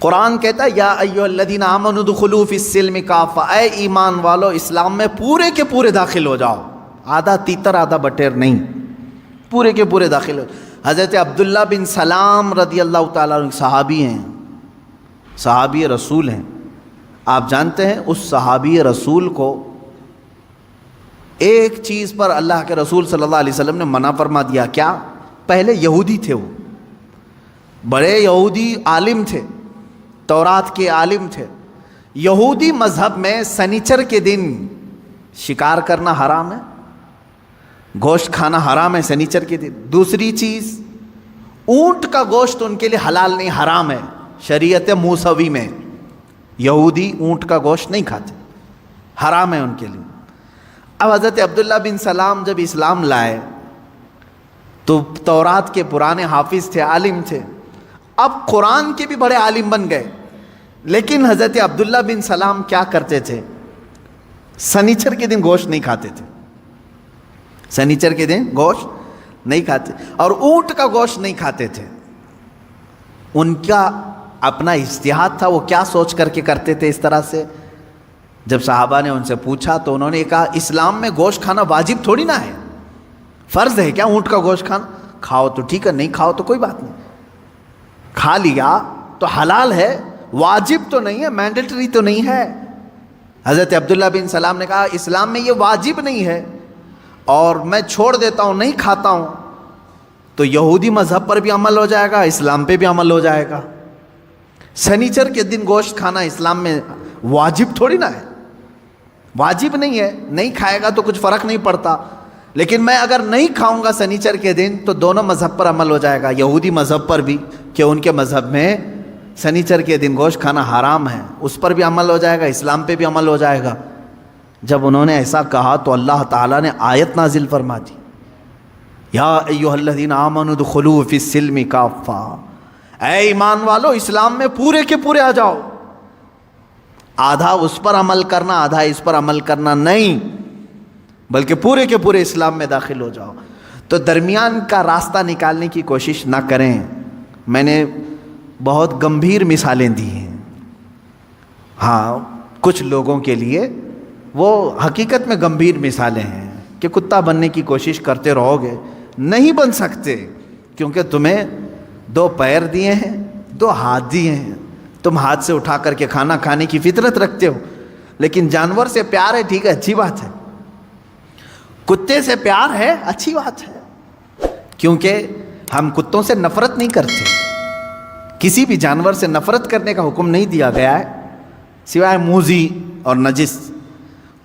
قرآن کہتا ہے یا ایھا الذین آمنوا ادخلوا فی السلم کافہ، اے ایمان والو اسلام میں پورے کے پورے داخل ہو جاؤ، آدھا تیتر آدھا بٹیر نہیں، پورے کے پورے داخل ہو۔ حضرت عبداللہ بن سلام رضی اللہ تعالیٰ عنہ صحابی ہیں، صحابی رسول ہیں۔ آپ جانتے ہیں اس صحابی رسول کو ایک چیز پر اللہ کے رسول صلی اللہ علیہ وسلم نے منع فرما دیا، کیا؟ پہلے یہودی تھے، وہ بڑے یہودی عالم تھے، تورات کے عالم تھے۔ یہودی مذہب میں سنیچر کے دن شکار کرنا حرام ہے، گوشت کھانا حرام ہے سنیچر کے دن۔ دوسری چیز، اونٹ کا گوشت ان کے لیے حلال نہیں، حرام ہے شریعت موسوی میں، یہودی اونٹ کا گوشت نہیں کھاتے، حرام ہے ان کے لیے۔ اب حضرت عبداللہ بن سلام جب اسلام لائے تو تورات کے پرانے حافظ تھے، عالم تھے، اب قرآن کے بھی بڑے عالم بن گئے۔ لیکن حضرت عبداللہ بن سلام کیا کرتے تھے؟ سنیچر کے دن گوشت نہیں کھاتے تھے، سنیچر کے دن گوشت نہیں کھاتے، اور اونٹ کا گوشت نہیں کھاتے تھے۔ ان کا اپنا اجتہاد تھا، وہ کیا سوچ کر کے کرتے تھے اس طرح سے؟ جب صحابہ نے ان سے پوچھا تو انہوں نے کہا اسلام میں گوشت کھانا واجب تھوڑی نہ ہے، فرض ہے کیا اونٹ کا گوشت کھانا؟ کھاؤ تو ٹھیک ہے، نہیں کھاؤ تو کوئی بات نہیں، کھا لیا تو حلال ہے، واجب تو نہیں ہے، مینڈیٹری تو نہیں ہے۔ حضرت عبداللہ بن سلام نے کہا اسلام میں یہ واجب نہیں ہے اور میں چھوڑ دیتا ہوں، نہیں کھاتا ہوں، تو یہودی مذہب پر بھی عمل ہو جائے گا، اسلام پہ بھی عمل ہو جائے گا۔ سنیچر کے دن گوشت کھانا اسلام میں واجب تھوڑی نہ ہے، واجب نہیں ہے، نہیں کھائے گا تو کچھ فرق نہیں پڑتا، لیکن میں اگر نہیں کھاؤں گا سنیچر کے دن تو دونوں مذہب پر عمل ہو جائے گا، یہودی مذہب پر بھی کہ ان کے مذہب میں سنیچر کے دن گوشت کھانا حرام ہے، اس پر بھی عمل ہو جائے گا، اسلام پہ بھی عمل ہو جائے گا۔ جب انہوں نے ایسا کہا تو اللہ تعالیٰ نے آیت نازل فرما دی، یا ایھا الذین آمنوا ادخلوا فی السلم کافہ، اے ایمان والو اسلام میں پورے کے پورے آ جاؤ، آدھا اس پر عمل کرنا آدھا اس پر عمل کرنا نہیں، بلکہ پورے کے پورے اسلام میں داخل ہو جاؤ۔ تو درمیان کا راستہ نکالنے کی کوشش نہ کریں۔ میں نے بہت گمبھیر مثالیں دی ہیں، ہاں کچھ لوگوں کے لیے وہ حقیقت میں گمبھیر مثالیں ہیں کہ کتا بننے کی کوشش کرتے رہو گے، نہیں بن سکتے، کیونکہ تمہیں 2 پیر دیے ہیں، 2 ہاتھ دیے ہیں، تم ہاتھ سے اٹھا کر کے کھانا کھانے کی فطرت رکھتے ہو، لیکن جانور سے پیار ہے، ٹھیک ہے، اچھی بات ہے، کتے سے پیار ہے، اچھی بات ہے، کیونکہ ہم کتوں سے نفرت نہیں کرتے، کسی بھی جانور سے نفرت کرنے کا حکم نہیں دیا گیا ہے سوائے موذی اور نجس۔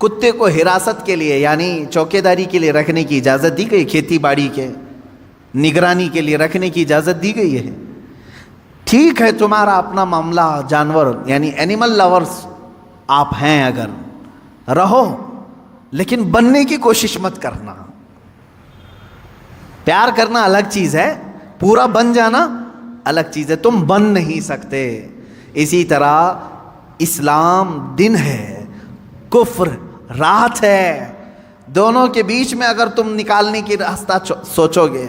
کتے کو حراست کے لیے یعنی چوکیداری کے لیے رکھنے کی اجازت دی گئی، کھیتی باڑی کے نگرانی کے لیے رکھنے کی اجازت دی گئی ہے، ٹھیک ہے، تمہارا اپنا معاملہ، جانور یعنی اینیمل لورز آپ ہیں اگر رہو، لیکن بننے کی کوشش مت کرنا۔ پیار کرنا الگ چیز ہے، پورا بن جانا الگ چیز ہے، تم بن نہیں سکتے، اسی طرح اسلام دن ہے، کفر رات ہے، دونوں کے بیچ میں اگر تم نکالنے کی راستہ سوچو گے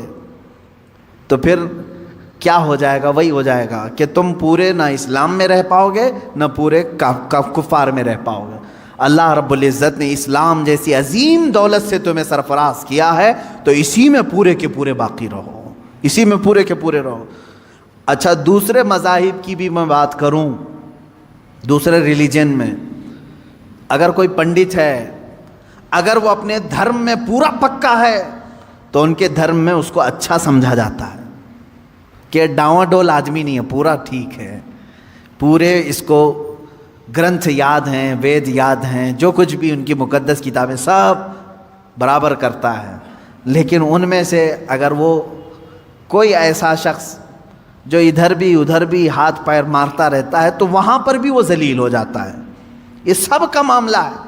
تو پھر کیا ہو جائے گا؟ وہی ہو جائے گا کہ تم پورے نہ اسلام میں رہ پاؤ گے نہ پورے کفار میں رہ پاؤ گے۔ اللہ رب العزت نے اسلام جیسی عظیم دولت سے تمہیں سرفراز کیا ہے تو اسی میں پورے کے پورے باقی رہو، اسی میں پورے کے پورے رہو۔ اچھا، دوسرے مذاہب کی بھی میں بات کروں، دوسرے ریلیجن میں اگر کوئی پنڈت ہے، اگر وہ اپنے دھرم میں پورا پکا ہے تو ان کے دھرم میں اس کو اچھا سمجھا جاتا ہے کہ ڈاواں ڈول آدمی نہیں ہے، پورا ٹھیک ہے، پورے اس کو گرنتھ یاد ہیں، وید یاد ہیں، جو کچھ بھی ان کی مقدس کتابیں سب برابر کرتا ہے۔ لیکن ان میں سے اگر وہ کوئی ایسا شخص جو ادھر بھی ادھر بھی ہاتھ پیر مارتا رہتا ہے تو وہاں پر بھی وہ ذلیل ہو جاتا ہے۔ یہ سب کا معاملہ ہے۔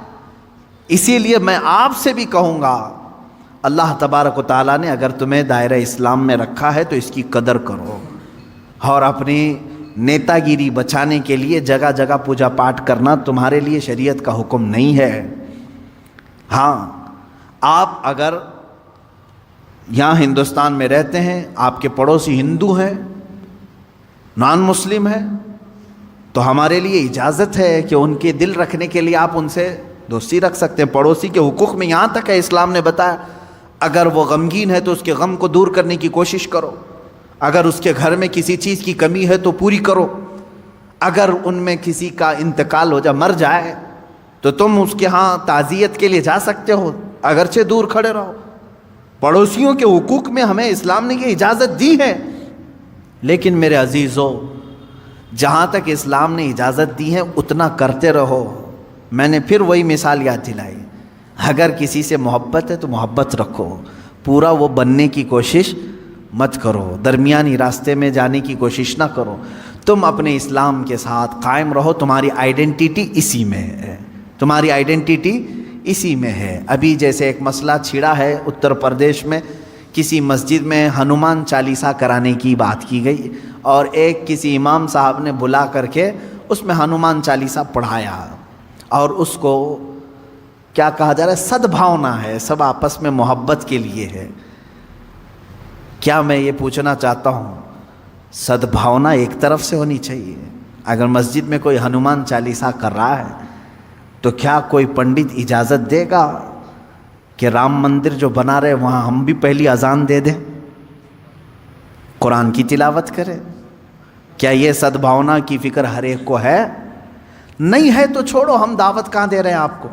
اسی لیے میں آپ سے بھی کہوں گا، اللہ تبارک و تعالیٰ نے اگر تمہیں دائرہ اسلام میں رکھا ہے تو اس کی قدر کرو، اور اپنی نیتا گیری بچانے کے لیے جگہ جگہ پوجا پاٹ کرنا تمہارے لیے شریعت کا حکم نہیں ہے۔ ہاں، آپ اگر یہاں ہندوستان میں رہتے ہیں، آپ کے پڑوسی ہندو ہیں، نان مسلم ہیں، تو ہمارے لیے اجازت ہے کہ ان کے دل رکھنے کے لیے آپ ان سے دوستی رکھ سکتے ہیں۔ پڑوسی کے حقوق میں یہاں تک ہے، اسلام نے بتایا اگر وہ غمگین ہے تو اس کے غم کو دور کرنے کی کوشش کرو، اگر اس کے گھر میں کسی چیز کی کمی ہے تو پوری کرو، اگر ان میں کسی کا انتقال ہو جائے، مر جائے، تو تم اس کے ہاں تعزیت کے لیے جا سکتے ہو، اگرچہ دور کھڑے رہو۔ پڑوسیوں کے حقوق میں ہمیں اسلام نے یہ اجازت دی ہے۔ لیکن میرے عزیزو، جہاں تک اسلام نے اجازت دی ہے اتنا کرتے رہو۔ میں نے پھر وہی مثال یاد دلائی، اگر کسی سے محبت ہے تو محبت رکھو، پورا وہ بننے کی کوشش مت کرو، درمیانی راستے میں جانے کی کوشش نہ کرو۔ تم اپنے اسلام کے ساتھ قائم رہو، تمہاری آئیڈینٹی اسی میں ہے، تمہاری آئیڈینٹی اسی میں ہے۔ ابھی جیسے ایک مسئلہ چھڑا ہے اتر پردیش میں، کسی مسجد میں ہنومان چالیسا کرانے کی بات کی گئی، اور ایک کسی امام صاحب نے بلا کر کے اس میں ہنومان چالیسا پڑھایا، اور اس کو کیا کہا جا رہا ہے، سدبھاونا ہے، سب آپس میں محبت کے لیے ہے۔ کیا میں یہ پوچھنا چاہتا ہوں، سدبھاونا ایک طرف سے ہونی چاہیے؟ اگر مسجد میں کوئی ہنومان چالیسا کر رہا ہے تو کیا کوئی پنڈت اجازت دے گا کہ رام مندر جو بنا رہے وہاں ہم بھی پہلی اذان دے دیں، قرآن کی تلاوت کریں؟ کیا یہ سدبھاونا کی فکر ہر ایک کو ہے؟ نہیں ہے تو چھوڑو، ہم دعوت کہاں دے رہے ہیں آپ کو؟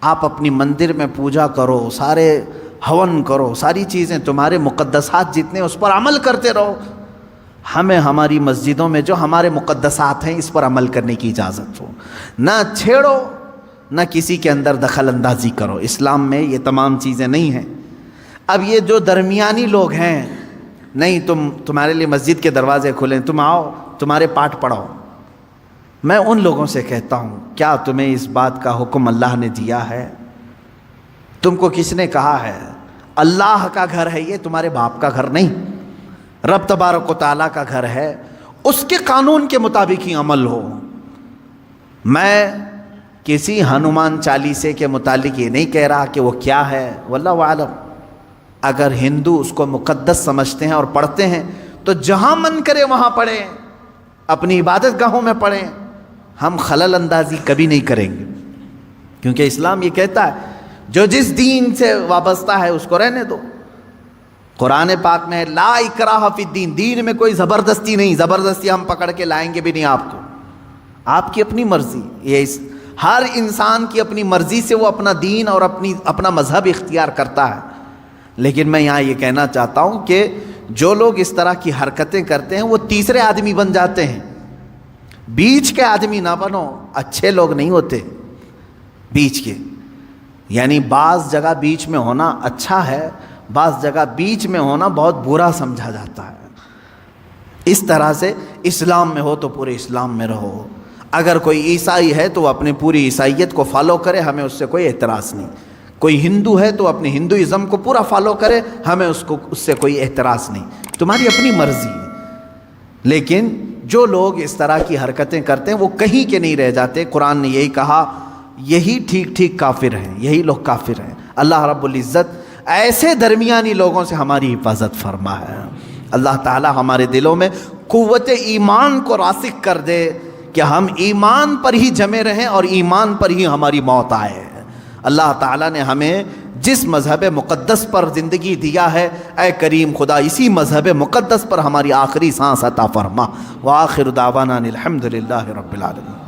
آپ اپنی مندر میں پوجا کرو، سارے ہون کرو، ساری چیزیں تمہارے مقدسات جتنے اس پر عمل کرتے رہو۔ ہمیں ہماری مسجدوں میں جو ہمارے مقدسات ہیں اس پر عمل کرنے کی اجازت ہو، نہ چھیڑو، نہ کسی کے اندر دخل اندازی کرو۔ اسلام میں یہ تمام چیزیں نہیں ہیں۔ اب یہ جو درمیانی لوگ ہیں، نہیں تمہارے لیے مسجد کے دروازے کھلیں، تم آؤ، تمہارے پاٹ پڑھو، میں ان لوگوں سے کہتا ہوں، کیا تمہیں اس بات کا حکم اللہ نے دیا ہے؟ تم کو کس نے کہا ہے؟ اللہ کا گھر ہے یہ، تمہارے باپ کا گھر نہیں، رب تبارک و تعالیٰ کا گھر ہے، اس کے قانون کے مطابق ہی عمل ہو۔ میں کسی ہنومان چالیسے کے متعلق یہ نہیں کہہ رہا کہ وہ کیا ہے، واللہ اعلم۔ اگر ہندو اس کو مقدس سمجھتے ہیں اور پڑھتے ہیں تو جہاں من کرے وہاں پڑھیں، اپنی عبادت گاہوں میں پڑھیں، ہم خلل اندازی کبھی نہیں کریں گے، کیونکہ اسلام یہ کہتا ہے جو جس دین سے وابستہ ہے اس کو رہنے دو۔ قرآن پاک میں لا اکراہ فی الدین، دین میں کوئی زبردستی نہیں، زبردستی ہم پکڑ کے لائیں گے بھی نہیں آپ کو، آپ کی اپنی مرضی۔ یہ ہر انسان کی اپنی مرضی سے وہ اپنا دین اور اپنا مذہب اختیار کرتا ہے۔ لیکن میں یہاں یہ کہنا چاہتا ہوں کہ جو لوگ اس طرح کی حرکتیں کرتے ہیں وہ تیسرے آدمی بن جاتے ہیں، بیچ کے آدمی نہ بنو، اچھے لوگ نہیں ہوتے بیچ کے۔ یعنی بعض جگہ بیچ میں ہونا اچھا ہے، بعض جگہ بیچ میں ہونا بہت برا سمجھا جاتا ہے۔ اس طرح سے اسلام میں ہو تو پورے اسلام میں رہو، اگر کوئی عیسائی ہے تو وہ اپنی پوری عیسائیت کو فالو کرے، ہمیں اس سے کوئی اعتراض نہیں۔ کوئی ہندو ہے تو اپنے ہندوازم کو پورا فالو کرے، ہمیں اس سے کوئی اعتراض نہیں، تمہاری اپنی مرضی ہے۔ لیکن جو لوگ اس طرح کی حرکتیں کرتے ہیں وہ کہیں کے نہیں رہ جاتے. قرآن نے یہی کہا یہی ٹھیک ٹھیک کافر ہیں, یہی لوگ کافر ہیں. اللہ رب العزت ایسے درمیانی لوگوں سے ہماری حفاظت فرما ہے. اللہ تعالی ہمارے دلوں میں قوت ایمان کو راسخ کر دے کہ ہم ایمان پر ہی جمے رہیں اور ایمان پر ہی ہماری موت آئے. اللہ تعالیٰ نے ہمیں جس مذہب مقدس پر زندگی دیا ہے, اے کریم خدا اسی مذہب مقدس پر ہماری آخری سانس عطا فرما. وآخر دعوانا الحمد للہ رب العالمین.